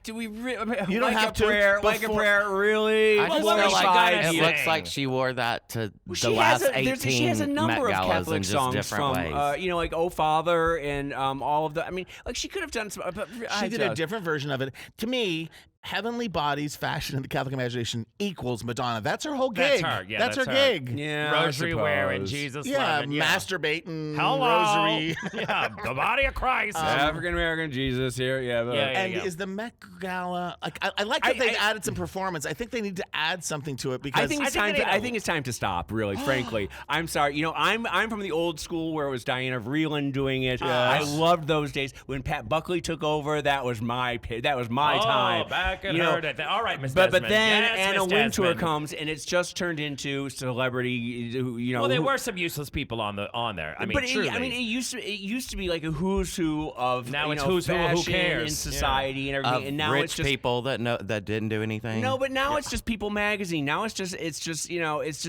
do we You don't have to prayer, like a before- prayer, really? I just what feel was she like gonna it say? looks like she wore that to the She last has 18 she has a number Met of Galas Catholic in just songs different from, ways. like "Oh Father" and all of the. I mean, like she could have done some. But She did a different version of it. To me, Heavenly Bodies, fashion, and the Catholic imagination equals Madonna. That's her whole gig. That's her. Yeah, that's her that's her. gig. Yeah, Rosary I wearing, suppose. Jesus Yeah, loving. masturbating, Hello. rosary. Yeah, the body of Christ. African American Jesus here. Yeah, but, Yeah, And yeah. is the Met Gala like? I like that they've added some performance. I think they need to add something to it because I think it's I think time. they To, I don't. think it's time to stop. Really, frankly, I'm sorry. You know, I'm from the old school where it was Diana Vreeland doing it. I loved those days when Pat Buckley took over. That was my time. Oh, back in You know, her day. All right, Miss But Desmond. then Yes, Anna Miss Wintour Desmond. comes and it's just turned into celebrity. You know, Well, there who- were some useless people on there. I mean, but truly. it used to be like a who's who of Now you it's know, who's who of who fashion cares. in Yeah. society and everything. Of And now rich it's just people that didn't do anything. no, but now it's just People Magazine. Now it's just you know it's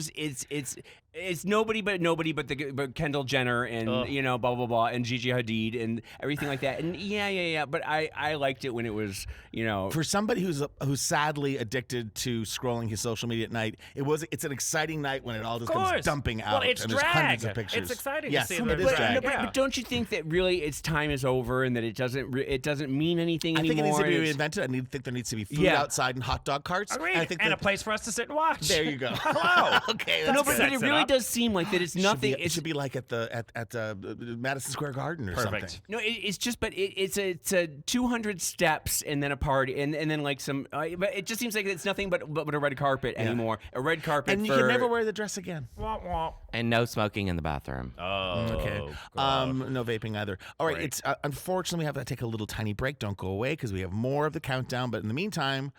nobody but Kendall Jenner and you know blah blah blah and Gigi Hadid and everything like that. And yeah. But I liked it when it was you know for somebody who's sadly addicted to scrolling his social media at night, it's an exciting night when it all just comes course. dumping out. Well, it's and there's hundreds of drag. pictures. It's exciting to yes, see it the is drag. drag. Yeah. But don't you think that really its time is over and that it doesn't mean anything I think it needs anymore? to be and it's- reinvented. think there needs to be food Yeah. outside and hot dog carts. Agreed. And I think and a that- place for us to sit and watch. There you go. Hello. Okay, No, that's but good. it Sets it really up. does seem like that it's nothing. It should be like at the Madison Square Garden or Perfect. something. No, it's just, but it's a 200 steps and then a party and then like some. But it just seems like it's nothing but a red carpet anymore. A red carpet, And you for, can never wear the dress again. Wah, wah. And no smoking in the bathroom. Oh, Okay. God. No vaping either. All right. Great. It's unfortunately we have to take a little tiny break. Don't go away because we have more of the countdown. But in the meantime,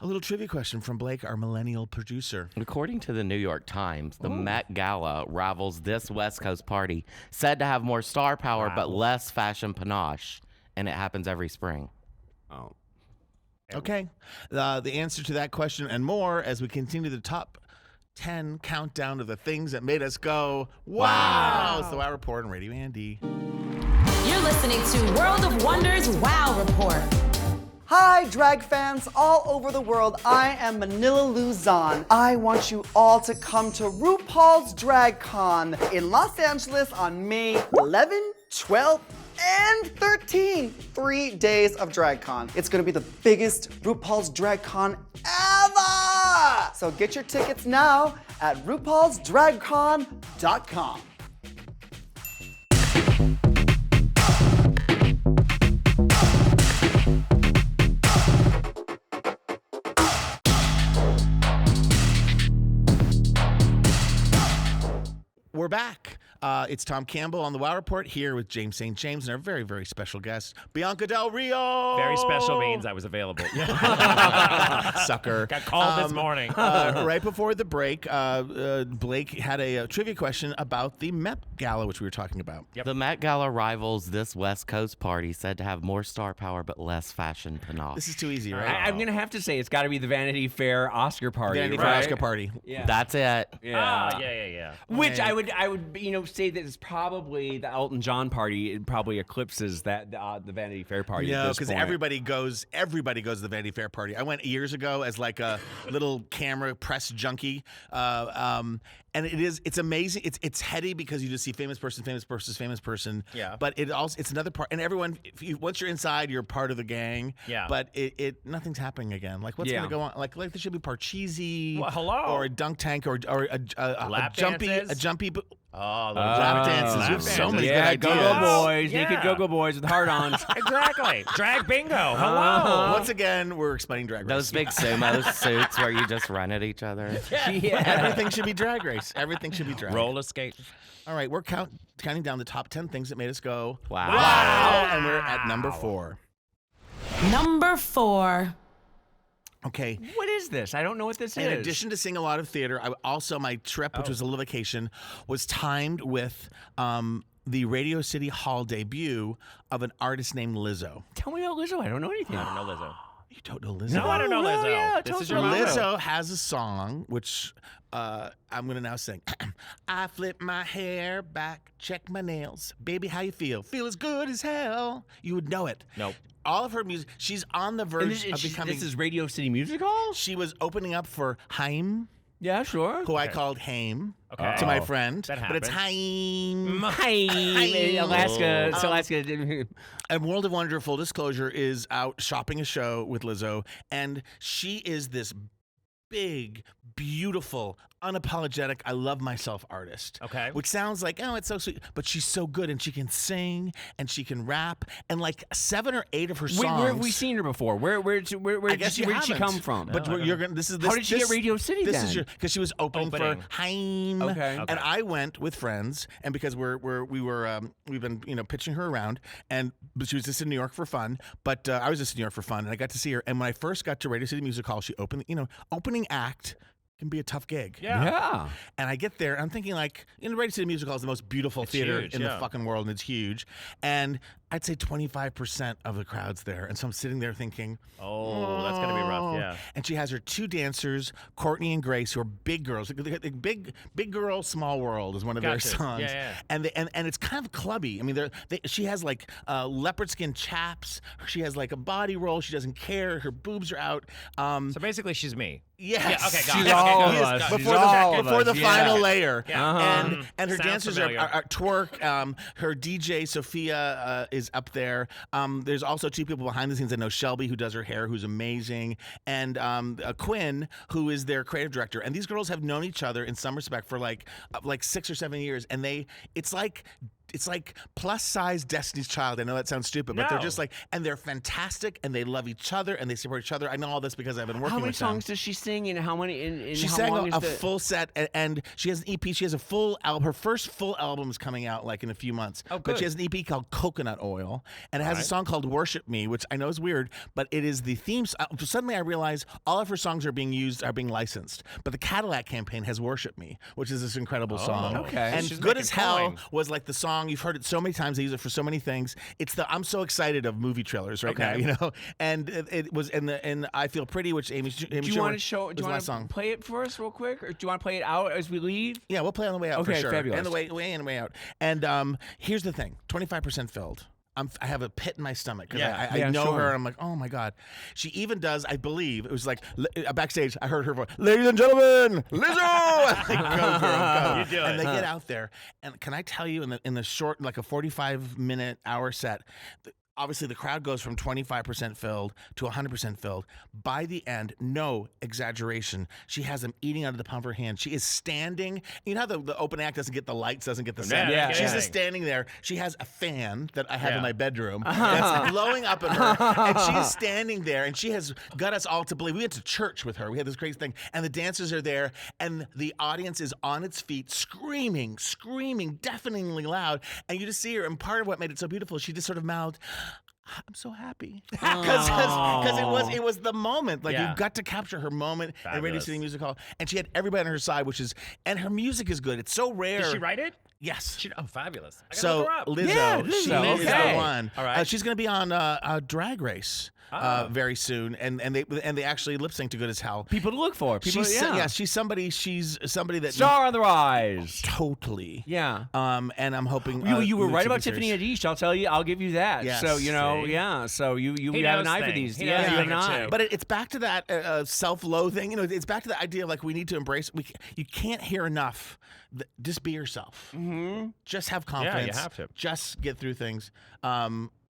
a little trivia question from Blake, our millennial producer. According to the New York Times, the Met Gala rivals this West Coast party, said to have more star power but less fashion panache, and it happens every spring. Oh. Okay. The answer to that question and more as we continue the top 10 countdown of the things that made us go, wow. It's the Wow Report on Radio Andy. You're listening to World of Wonders Wow Report. Hi, drag fans all over the world. I am Manila Luzon. I want you all to come to RuPaul's DragCon in Los Angeles on May 11, 12, and 13. 3 days of DragCon. It's gonna be the biggest RuPaul's DragCon ever! So get your tickets now at RuPaulsDragCon.com. We're back. It's Tom Campbell on the Wow Report here with James St. James and our very, very special guest, Bianca Del Rio. Very special means I was available. Sucker. Got called this morning. Right before the break, Blake had a trivia question about the Met Gala, which we were talking about. The Met Gala rivals this West Coast party, said to have more star power but less fashion panache. This is too easy, right? I'm gonna have to say it's got to be the Vanity Fair Oscar party. Vanity Fair right? Oscar party. Yeah. That's it. Yeah. Yeah. Which I would say that it's probably the Elton John party. It probably eclipses that the Vanity Fair party. No, because everybody goes to the Vanity Fair party. I went years ago as like a little camera press junkie, and it's amazing. It's heady because you just see famous person. Yeah. But it's another part, and everyone. Once you're inside, you're part of the gang. Yeah. But nothing's happening again. Like what's Yeah. gonna go on? Like there should be Parcheesi. Well, hello. Or a dunk tank or a Lap jumpy dances? lap Oh, dances. lap You have so many yeah, good go-go ideas. boys, Yeah. naked go-go boys with hard-ons. exactly. Drag bingo. Hello. Once again, we're explaining Drag Race. Those big sumo suits where you just run at each other. Everything should be Drag Race. Everything should be drag. Roller skate. All right, we're counting down the top 10 things that made us go, Wow. and we're at number 4. Number 4. Okay. What is this? I don't know what this is. In addition to seeing a lot of theater, my trip, which was a little vacation, was timed with the Radio City Hall debut of an artist named Lizzo. Tell me about Lizzo. I don't know anything. I don't know Lizzo. You don't know Lizzo? No, I don't know Lizzo. yeah, this is tell your me. motto. Lizzo has a song which I'm gonna now sing. I flip my hair back, check my nails. Baby, how you feel? Feel as good as hell. You would know it. Nope. All of her music, she's on the verge of becoming. This is Radio City Music Hall? She was opening up for Haim, Yeah, sure. who I called Haim Okay. to my friend. That but it's happened. Haim. Hi, Alaska. It's Alaska. And World of Wonder, full disclosure, is out shopping a show with Lizzo, and she is this big, beautiful, unapologetic, I love myself artist. Okay. Which sounds like, oh, it's so sweet, but she's so good, and she can sing, and she can rap, and like 7 or 8 of her songs. Where have we seen her before? Where I did guess she you come haven't. from? But you're gonna. This is this. How did she get this- Radio City This then? is your because she was opening for Haim. Okay. And I went with friends, and because we've been pitching her around, but she was just in New York for fun. But I was just in New York for fun, and I got to see her. And when I first got to Radio City Music Hall, she opened. Opening act can be a tough gig. Yeah. And I get there, I'm thinking like, Radio City Music Hall is the most beautiful theater huge, in the yeah. fucking world, and it's huge. And I'd say 25% of the crowd's there. And so I'm sitting there thinking, Oh, that's gonna be rough. Yeah. And she has her 2 dancers, Courtney and Grace, who are big girls. Big Girl, Small World is one of their Gotcha. songs. Yeah. And it's kind of clubby. I mean, she has like leopard skin chaps. She has like a body roll. She doesn't care. Her boobs are out. So basically, she's me. Yes. Yeah, okay, got She's it. all Okay, of got it. us. Before She's the, all of before us, the yeah. final layer. Yeah. Uh-huh. And her Sounds dancers familiar. are twerk. Her DJ, Sophia, is up there. There's also 2 people behind the scenes. I know Shelby, who does her hair, who's amazing, and Quinn, who is their creative director. And these girls have known each other in some respect for like 6 or 7 years. And it's like plus size Destiny's Child. I know that sounds stupid, but they're No. just like, and they're fantastic, and they love each other, and they support each other. I know all this because I've been working How many with them. songs does she sing, and how many? And She how sang long a is the full set, and she has an EP. She has a full album. Her first full album is coming out like in a few months. Oh, But she good. has an EP called Coconut Oil, and it has a song called Worship Me, which I know is weird, but it is the theme. Suddenly I realize all of her songs are being licensed, but the Cadillac campaign has Worship Me, which is this incredible song. okay. And She's Good making as Hell coin. was like the song, you've heard it so many times, they use it for so many things. It's the I'm so excited of movie trailers right Okay. now, and it was in I Feel Pretty, which Amy Do you want to show? Do you want to play it for us real quick, or do you want to play it out as we leave? Yeah, we'll play on the way out for Okay, sure. fabulous. And the way in and way out. And here's the thing: 25% filled. I have a pit in my stomach because Yeah. I know sure. her. I'm like, oh my god. She even does. I believe it was like backstage. I heard her voice, "Ladies and gentlemen, Lizzo!" Like, go girl, go. You do And it. they get out there, and can I tell you, in the short, like a 45-minute hour set. Obviously, the crowd goes from 25% filled to 100% filled. By the end, no exaggeration, she has them eating out of the palm of her hand. She is standing. You know how the open act doesn't get the lights, doesn't get the sound? Yeah, She's yeah. just standing there. She has a fan that I have Yeah. in my bedroom that's blowing up at her. And she is standing there, and she has got us all to believe. We went to church with her. We had this crazy thing. And the dancers are there, and the audience is on its feet, screaming, deafeningly loud. And you just see her. And part of what made it so beautiful, she just sort of mouthed, "I'm so happy," because it was the moment. Like Yeah. you've got to capture her moment at Radio Fabulous. City Music Hall, and she had everybody on her side, and her music is good. It's so rare. Did she write it? Yes. Fabulous. I gotta So look her up. Lizzo, Yeah, she Lizzo, is okay. the one. All right. She's going to be on Drag Race very soon, and they actually lip sync to Good as Hell. People to look for. People, She's somebody that Star on the rise. totally. Yeah. And I'm hoping You were Luke right to about be Tiffany serious. Haddish. I'll tell you. I'll give you that. Yes. So See? yeah. So you He have an knows eye for things. these. He Yeah, knows you have an things, eye. too. But it's back to that self-loathing. It's back to the idea of like we need to embrace. You can't hear enough. Just be yourself. Mm-hmm. Just have confidence. have to. Just get through things.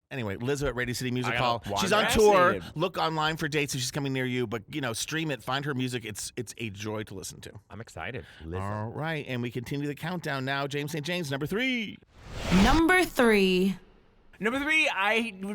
Anyway, Lizzo at Radio City Music I Hall. gotta She's on watch tour. it. Look online for dates if she's coming near you. But stream it. Find her music. It's a joy to listen to. I'm excited. All right, and we continue the countdown now. James St. James, number 3. Number 3. Number 3,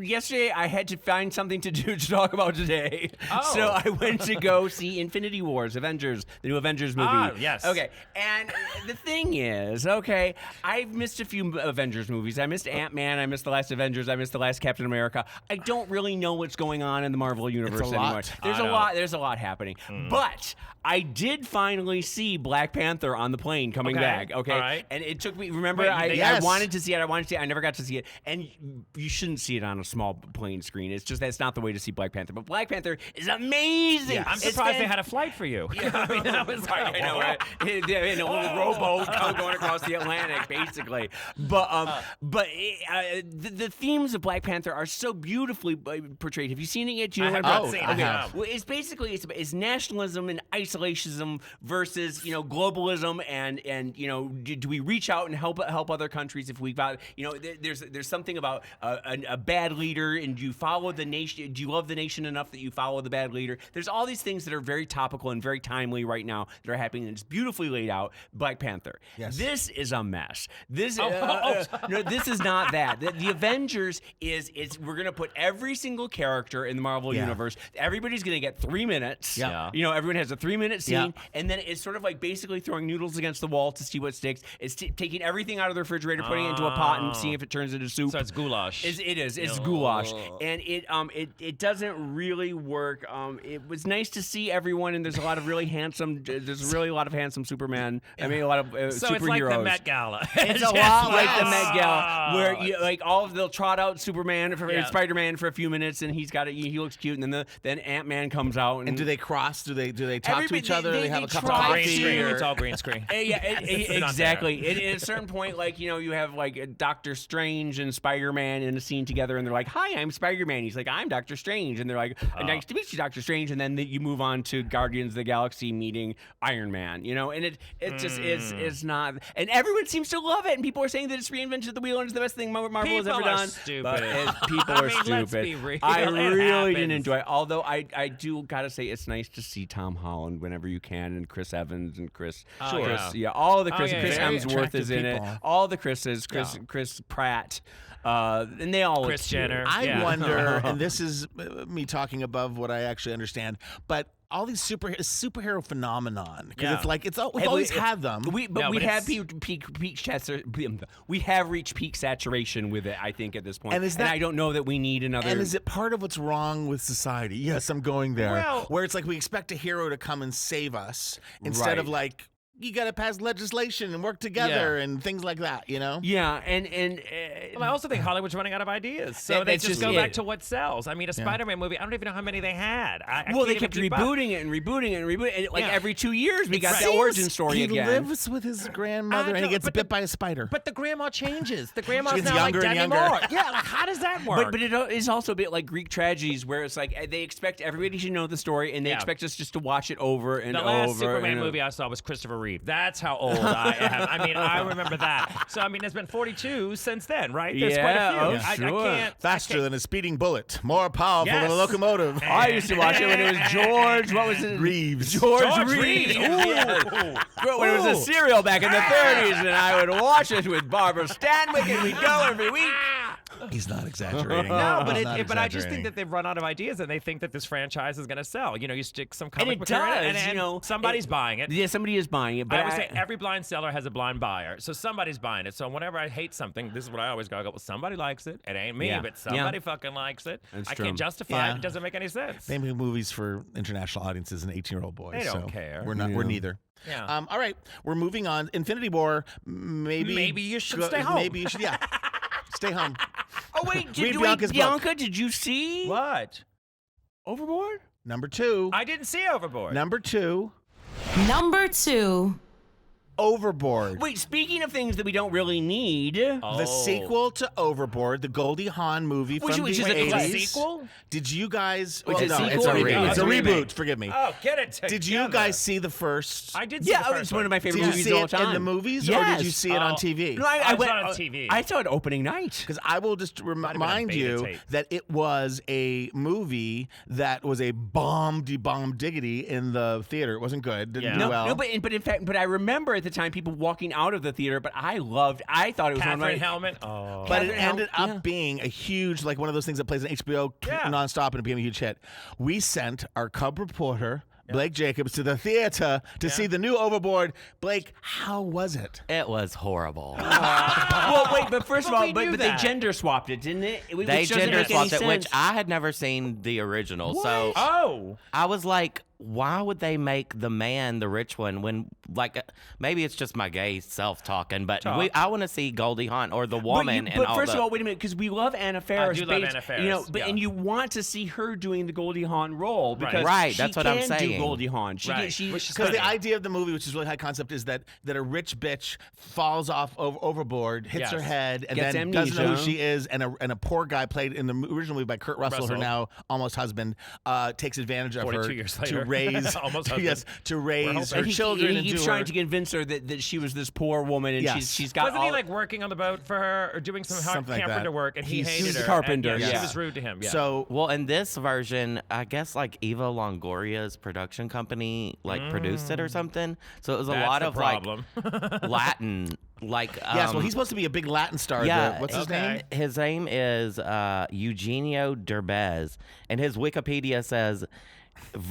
yesterday I had to find something to do to talk about today. Oh. So I went to go see Infinity Wars, Avengers, the new Avengers movie. Ah, yes. Okay, and the thing is, I've missed a few Avengers movies. I missed Ant-Man, I missed the last Avengers, I missed the last Captain America. I don't really know what's going on in the Marvel universe lot. anymore. There's a lot happening. But I did finally see Black Panther on the plane coming Okay. back. Okay, All right. and it took me. Remember, Wait, I yes. wanted to see it. I never got to see it. And you shouldn't see it on a small plain screen. It's just that's not the way to see Black Panther. But Black Panther is amazing. I'm surprised they had a flight for you. I mean, that was right. I know, right? In a little rowboat going across the Atlantic, basically. But the themes of Black Panther are so beautifully portrayed. Have you seen it yet? Do you know I have not seen it. No. Well, it's basically it's nationalism and isolationism versus globalism and do we reach out and help other countries if we've got there's something about a bad leader, and do you follow the nation? Do you love the nation enough that you follow the bad leader? There's all these things that are very topical and very timely right now that are happening, and it's beautifully laid out. Black Panther. Yes. This is a mess. This no, this is not that. The Avengers is we're gonna put every single character in the Marvel universe. Everybody's gonna get 3 minutes. Yeah. Everyone has a 3-minute scene, and then it's sort of like basically throwing noodles against the wall to see what sticks. It's taking everything out of the refrigerator, putting it into a pot, and seeing if it turns into soup. So it's goulash. It is. It's goulash, and it doesn't really work. It was nice to see everyone, and there's a lot of really handsome. There's really a lot of handsome Superman. I mean, a lot of so superheroes. it's like the Met Gala. It's a lot like the Met Gala, where they'll trot out Superman and Spider-Man for a few minutes, and he looks cute, and then Ant-Man comes out. And do they cross? Do they talk to each other? They have a cup of try coffee. Green screen. It's all green screen. Exactly. At a certain point, you have like Doctor Strange and Spider-Man in a scene together, and they're like, "Hi, I'm Spider-Man." He's like, "I'm Doctor Strange," and they're like, "Nice to meet you, Doctor Strange." And then you move on to Guardians of the Galaxy meeting Iron Man. And it just is not. And everyone seems to love it, and people are saying that it's reinvented the wheel and it's the best thing Marvel has ever done. Stupid. But people are stupid. Let's be real. I really happens. didn't enjoy it. Although I do gotta say it's nice to see Tom Holland whenever you can, and Chris Evans and Chris. All of the Chris. Chris Hemsworth is in it. All the Chris's. Chris Pratt. And they all Kris Jenner. I wonder, and this is me talking above what I actually understand, but all these superhero phenomenon, because we've always had them. We have we have reached peak saturation with it, I think, at this point. And I don't know that we need another. And is it part of what's wrong with society? Yes, I'm going there. Well, where it's like we expect a hero to come and save us instead of like, you got to pass legislation and work together and things like that, Yeah, and well, I also think Hollywood's running out of ideas, so they just go back to what sells. I mean, a Spider-Man movie, I don't even know how many they had. They kept rebooting it and rebooting it. And every 2 years, we got the origin story again. He lives with his grandmother, and he gets bit by a spider. But the grandma changes. The grandma's gets now younger like and Demi younger. Moore. Yeah, like how does that work? But it is also a bit like Greek tragedies, where it's like they expect everybody to know the story, and they expect us just to watch it over and over. The last Superman movie I saw was Christopher Reeve. That's how old I am. I mean, I remember that. So, I mean, there's been 42 since then, right? There's quite a few. Sure. I can't. Faster than a speeding bullet, more powerful than a locomotive. I used to watch it when it was George. What was it? Reeves. George Reeves. When it was a serial back in the 30s, and I would watch it with Barbara Stanwyck, and we'd go every week. He's not exaggerating. No, but I just think that they've run out of ideas, and they think that this franchise is going to sell. You stick some comic book in it, and somebody's buying it. Yeah, somebody is buying it. But I always say every blind seller has a blind buyer, so somebody's buying it. So whenever I hate something, this is what I always go. Well, somebody likes it. It ain't me, but somebody fucking likes it. I can't justify it. It doesn't make any sense. They make movies for international audiences and 18-year-old boys. They don't care. We're not. We're neither. Yeah. All right. We're moving on. Infinity War. Maybe you should stay home. Maybe you should. Yeah. Stay home. Oh wait, Bianca's Bianca, book. did you see What? Overboard? Number 2. I didn't see Overboard. Number 2. Number 2. Overboard. Wait, speaking of things that we don't really need, The sequel to Overboard, the Goldie Hawn movie from the 80s. A sequel? Did you guys? Which is no, sequel it's a or remake? reboot. It's a Oh, it's a remake. reboot. Forgive me. Oh, get it together. Did you guys see the first? I did see the first it's one of my favorite Did you movies see of all it time. in the movies, yes. or did you see it on TV? No, I went saw it on TV. I saw it opening night. Because I will just remind beta you tape. that it was a movie that was a bomb diggity in the theater. It wasn't good. Didn't do well. No, but in fact, I remember at the time people walking out of the theater. But I thought it was Catherine one of my Hellman. Oh. But it ended up being a huge, like one of those things that plays on HBO nonstop, and it became a huge hit. We sent our Cub reporter, Blake Jacobs, to the theater to see the new Overboard. Blake, how was it? It was horrible. Well, wait, but first of all, we knew but they that. gender swapped it, didn't it? They Which doesn't gender make any swapped it, which sense. I had never seen the original. So Oh. I was like, why would they make the man the rich one when, like, maybe it's just my gay self talking, but I want to see Goldie Hawn or the woman. But first of all, wait a minute, because we love Anna Faris. I do love Anna Faris. And you want to see her doing the Goldie Hawn role because Right, she that's what can I'm saying. do Goldie Hawn. Right. Because the idea of the movie, which is really high concept, is that a rich bitch falls off overboard, hits her head, and Gets then doesn't know who amnesia. she is, and a poor guy played in the original movie by Kurt Russell, her now almost husband, takes advantage of her 42 years later. to raise Almost husband. yes, to raise her He children. and keeps do trying her- to convince her that she was this poor woman and Yes. she's got Wasn't all he like working on the boat for her or doing some hard Something like carpenter that. work and he He hated was her? a carpenter, and, yeah. She was rude to him. Yeah. So Well, in this version, I guess like Eva Longoria's production company like produced it or something. So it was a That's lot the of problem. like Latin, like yes, well, he's supposed to be a big Latin star. yeah. What's his name? His name is Eugenio Derbez, and his Wikipedia says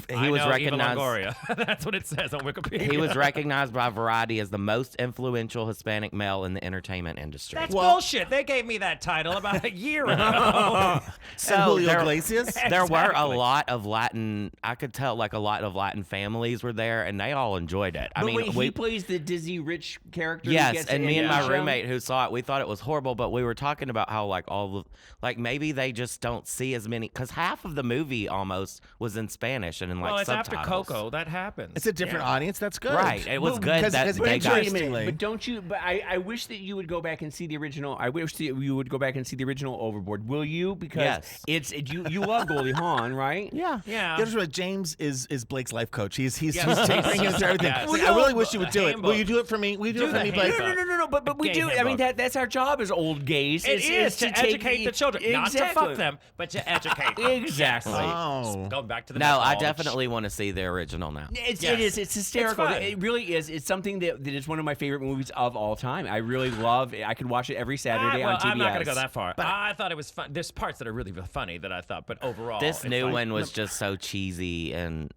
he was recognized. Eva Longoria. That's what it says on Wikipedia. He was recognized by Variety as the most influential Hispanic male in the entertainment industry. That's bullshit. They gave me that title about a year ago. So And Julio there, Iglesias? there were a Exactly. lot of Latin. I could tell like a lot of Latin families were there, and they all enjoyed it. I But mean, wait, we he plays the dizzy rich character. who yes, gets and it me in and the my show? roommate who saw it, we thought it was horrible. But we were talking about how like all the like maybe they just don't see as many because half of the movie almost was in Spanish and in like Well, it's subtitles. after Coco. That happens. It's a different audience. That's good. Right. It was good because- that because they got- interestingly- But don't you? But I wish that you would go back and see the original. I wish that you would go back and see the original Overboard. Will you? Because Yes. you love Goldie Hawn, right? Yeah. Yeah. You know what, James is Blake's life coach. He's tapering him through everything. Yes. It's like, I really wish you would do it. Handbook. Will you do it for me? Will you do it for the me, Blake? handbook. No. But we Gay do. I mean, handbook. that's our job as old gays. It is to take educate the children, not to fuck them, but to educate them. Exactly. Oh. Going back to the No, I message. definitely want to see the original now. It Yes. is. It's hysterical. It's fun. It really is. It's something that is one of my favorite movies of all time. I really love it. I could watch it every Saturday on TBS. I'm not going to go that far. I thought it was fun. There's parts that are really funny that I thought, but overall, This it's new like- one was just so cheesy and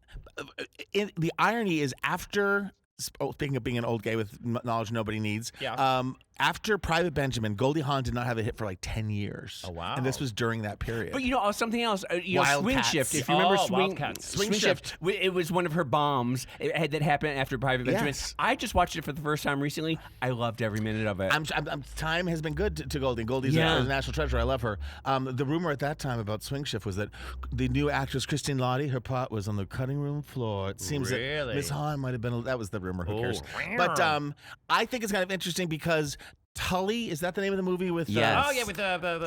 The irony is after. Speaking of being an old gay with knowledge nobody needs. Yeah. After Private Benjamin, Goldie Hawn did not have a hit for like 10 years. Oh, wow. And this was during that period. But something else. Swing Wildcats. Shift. If you remember Oh, Swing Wildcats. Swing Shift, it was one of her bombs that happened after Private Benjamin. Yes. I just watched it for the first time recently. I loved every minute of it. Time has been good to Goldie. Goldie's Yeah. a national treasure. I love her. The rumor at that time about Swing Shift was that the new actress Christine Lottie, her pot was on the cutting room floor. It seems Really? that Miss Hawn might have been. That was the rumor. Who cares? Oh. But I think it's kind of interesting because Tully, is that the name of the movie with? Yes. Oh yeah, with the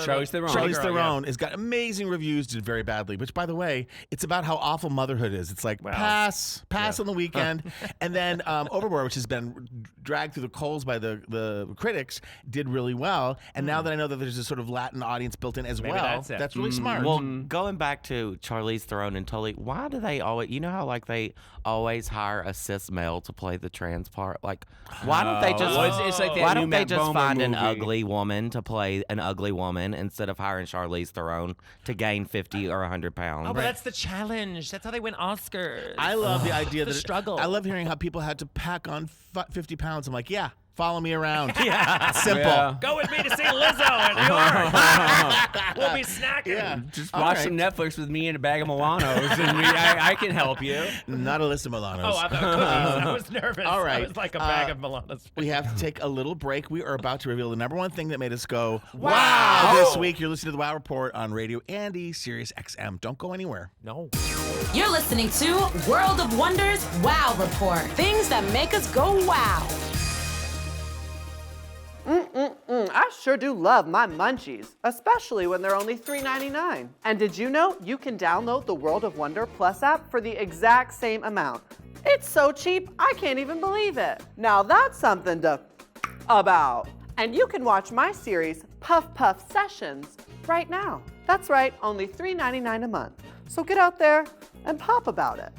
Charlize Theron. Charlize girl, Theron has got amazing reviews, did very badly. Which, by the way, it's about how awful motherhood is. It's like pass on the weekend, and then Overboard, which has been dragged through the coals by the critics, did really well. And now that I know that there's a sort of Latin audience built in as Maybe well, that's it. really smart. well, going back to Charlize Theron and Tully, why do they always? You know how like they always hire a cis male to play the trans part? Like, why don't they just? Well, it's like that why new don't they Matt just Bomer find an movie. ugly woman to play an ugly woman instead of hiring Charlize Theron to gain 50 or 100 pounds? Oh, but that's the challenge. That's how they win Oscars. I love the idea the that struggle. I love hearing how people had to pack on 50 pounds. I'm like, yeah. Follow me around. Yeah, simple. Yeah. Go with me to see Lizzo at New York. We'll be snacking. Yeah. Just All watch right. some Netflix with me and a bag of Milanos, and I can help you. Not Alyssa Milano's. Oh, I thought cookies. I was nervous. All right. It was like a bag of Milanos. We have to take a little break. We are about to reveal the number one thing that made us go, wow, this week. You're listening to the Wow Report on Radio Andy, Sirius XM. Don't go anywhere. No. You're listening to World of Wonders Wow Report. Things that make us go wow. I sure do love my munchies, especially when they're only $3.99. And did you know you can download the World of Wonder Plus app for the exact same amount? It's so cheap, I can't even believe it. Now that's something to about. And you can watch my series, Puff Puff Sessions, right now. That's right, only $3.99 a month. So get out there and pop about it.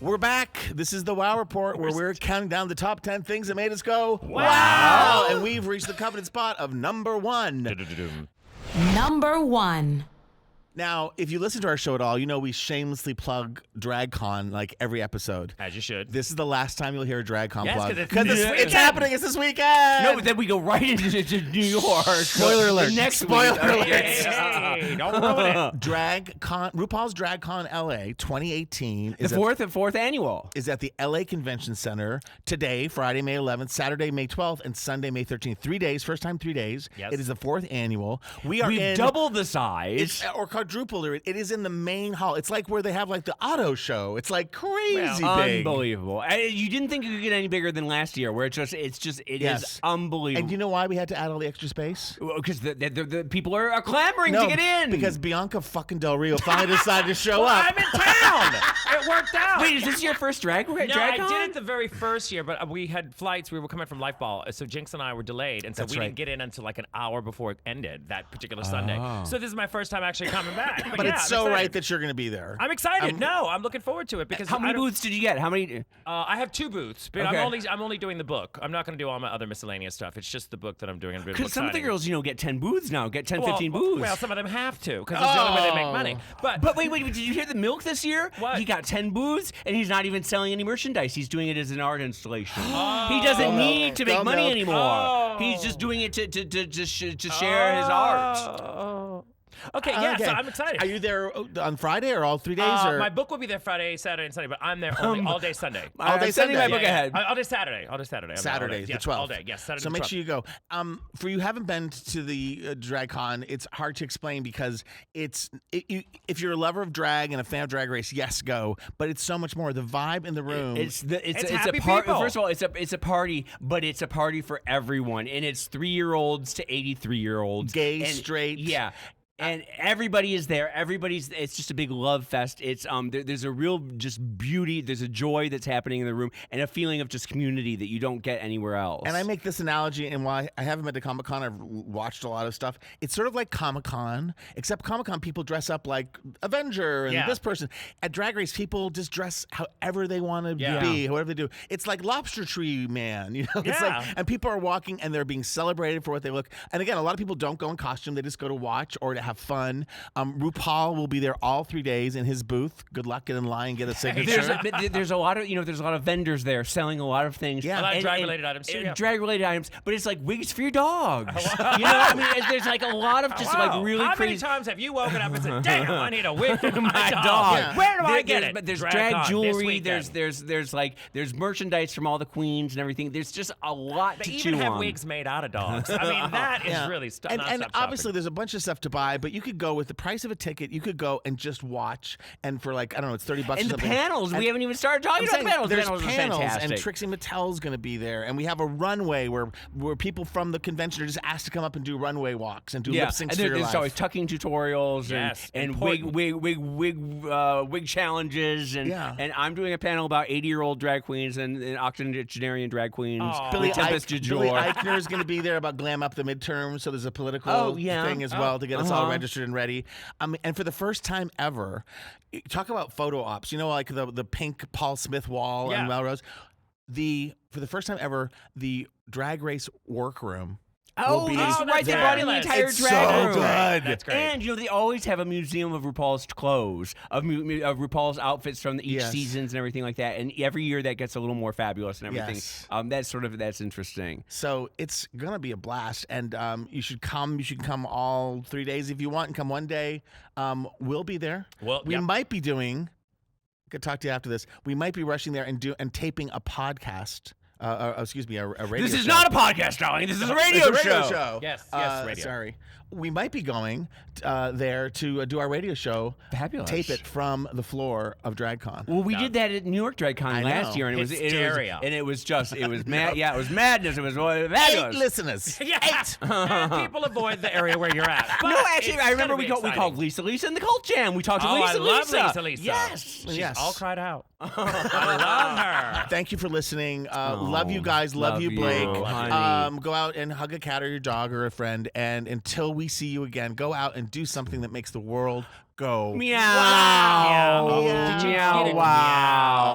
We're back. This is the Wow Report, where we're counting down the top 10 things that made us go, wow! And we've reached the coveted spot of number one. Number one. Now, if you listen to our show at all, you know we shamelessly plug DragCon like every episode. As you should. This is the last time you'll hear a DragCon Yes, plug. 'cause It's happening. It's this weekend. No, but then we go right into New York. Spoiler alert. Next Spoiler week. alert. Hey, don't ruin it. DragCon, RuPaul's DragCon LA 2018 is The fourth annual. is at the LA Convention Center today, Friday, May 11th, Saturday, May 12th, and Sunday, May 13th. 3 days, first time 3 days. Yes. It is the 4th annual. We've doubled the size. or quadrupled it. It is in the main hall. It's like where they have like the auto show. It's like crazy big. Unbelievable. You didn't think it could get any bigger than last year, where it is unbelievable. And do you know why we had to add all the extra space? Because the people are clamoring to get in. Because Bianca fucking Del Rio finally decided to show Well, up. I'm in town. It worked out. Wait, is this your first drag? No, I DragCon? did it the very first year, but we had flights. We were coming from Lifeball, so Jinx and I were delayed, and so That's we right. didn't get in until like an hour before it ended that particular Sunday. So this is my first time actually coming back. But yeah, it's I'm so excited. right that you're going to be there. I'm excited. I'm looking forward to it because How many I don't- booths did you get? How many? I have 2 booths, but Okay. I'm only doing the book. I'm not going to do all my other miscellaneous stuff. It's just the book that I'm doing. Because some of the girls, get 10 booths now, get 10, 15 well, booths. Well, some of them have to because it's the only way they make money. But wait, did you hear the Milk this year? What? He got 10 booths, and he's not even selling any merchandise. He's doing it as an art installation. He doesn't need to make Go money Milk. anymore. He's just doing it to share his art. Oh. Okay, yeah, so I'm excited. Are you there on Friday or all 3 days? Or My book will be there Friday, Saturday, and Sunday, but I'm there only all day Sunday. all day I'm sending my Sunday? book ahead. All day Saturday. All day Saturday. I'm there all Saturday, day. the Yes, 12th. all day. Yes, Saturday. So the make 12th. sure you go. For you haven't been to the DragCon, it's hard to explain because if you're a lover of drag and a fan of Drag Race, yes, go. But it's so much more. The vibe in the room. It's a happy party. people. First of all, it's a party, but it's a party for everyone, and it's 3-year-olds to 83-year-olds, Gay, straight. yeah. And everybody is there. It's just a big love fest. It's there's a real just beauty. There's a joy that's happening in the room, and a feeling of just community that you don't get anywhere else. And I make this analogy, and while I haven't been to Comic-Con, I've watched a lot of stuff. It's sort of like Comic-Con, except Comic-Con people dress up like Avenger and this person. At Drag Race, people just dress however they want to be, however they do. It's like Lobster Tree Man, It's like, and people are walking and they're being celebrated for what they look. And again, a lot of people don't go in costume; they just go to watch or to have fun. RuPaul will be there all 3 days in his booth. Good luck, get in line, get a signature. There's a lot of there's a lot of vendors there selling a lot of things. Yeah. A lot of And- drag-related items, too, yeah. Drag-related items, but it's like wigs for your dogs. I mean, there's like a lot of just like really How crazy. many times have you woken up and said, "Damn, I need a wig for my My dog"? dog. Yeah. Where do I get it? But there's DragCon drag this jewelry. weekend. There's merchandise from all the queens and everything. There's just a lot to They chew even have on. wigs made out of dogs. I mean, that is really And nonstop obviously, shopping. there's a bunch of stuff to buy, but you could go with the price of a ticket. You could go and just watch, and for like I don't know, it's $30 And or the something. panels, we haven't even started talking I'm about saying the panels. The there's panels are panels, and fantastic. Trixie Mattel's going to be there, and we have a runway where people from the convention are just asked to come up and do runway walks and do lip syncs and for your there's life. always tucking tutorials Yes, and wig challenges and I'm doing a panel about 80-year-old drag queens and octogenarian drag queens. Billy Tempest Billy DeJour. Eichner is going to be there about glam up the midterm, so there's a political thing as well to get us all registered and ready. And for the first time ever, talk about photo ops. Like the pink Paul Smith wall in Melrose. For the first time ever, the Drag Race workroom. Oh, that's right. They brought in the entire It's drag so room. good. That's great. And they always have a museum of RuPaul's clothes, of RuPaul's outfits from each Yes. seasons and everything like that. And every year that gets a little more fabulous and everything. Yes. That's interesting. So it's gonna be a blast, and you should come. You should come all 3 days if you want, and come one day. We'll be there. We might be doing. I could talk to you after this. We might be rushing there and taping a podcast. A radio This is show. not a podcast, darling. This is a radio, It's a radio show. show. Yes, radio. Sorry. We might be going there to do our radio show. Fabulous. Tape it from the floor of DragCon. Well, we did that at New York DragCon I last know. year, and it was Hysteria. it was mad. Yeah, it was madness. It was fabulous. 8 listeners. And people avoid the area where you're at. But No, actually, it's I remember gonna we be called exciting. Lisa in the Cult Jam. We talked to Oh, Lisa. I love Lisa. Yes. She's Yes. all cried out. I love her. Thank you for listening. Love you guys. Love you, Blake. honey. Go out and hug a cat or your dog or a friend. And until we see you again, go out and do something that makes the world go. Meow. Wow. Meow. Wow.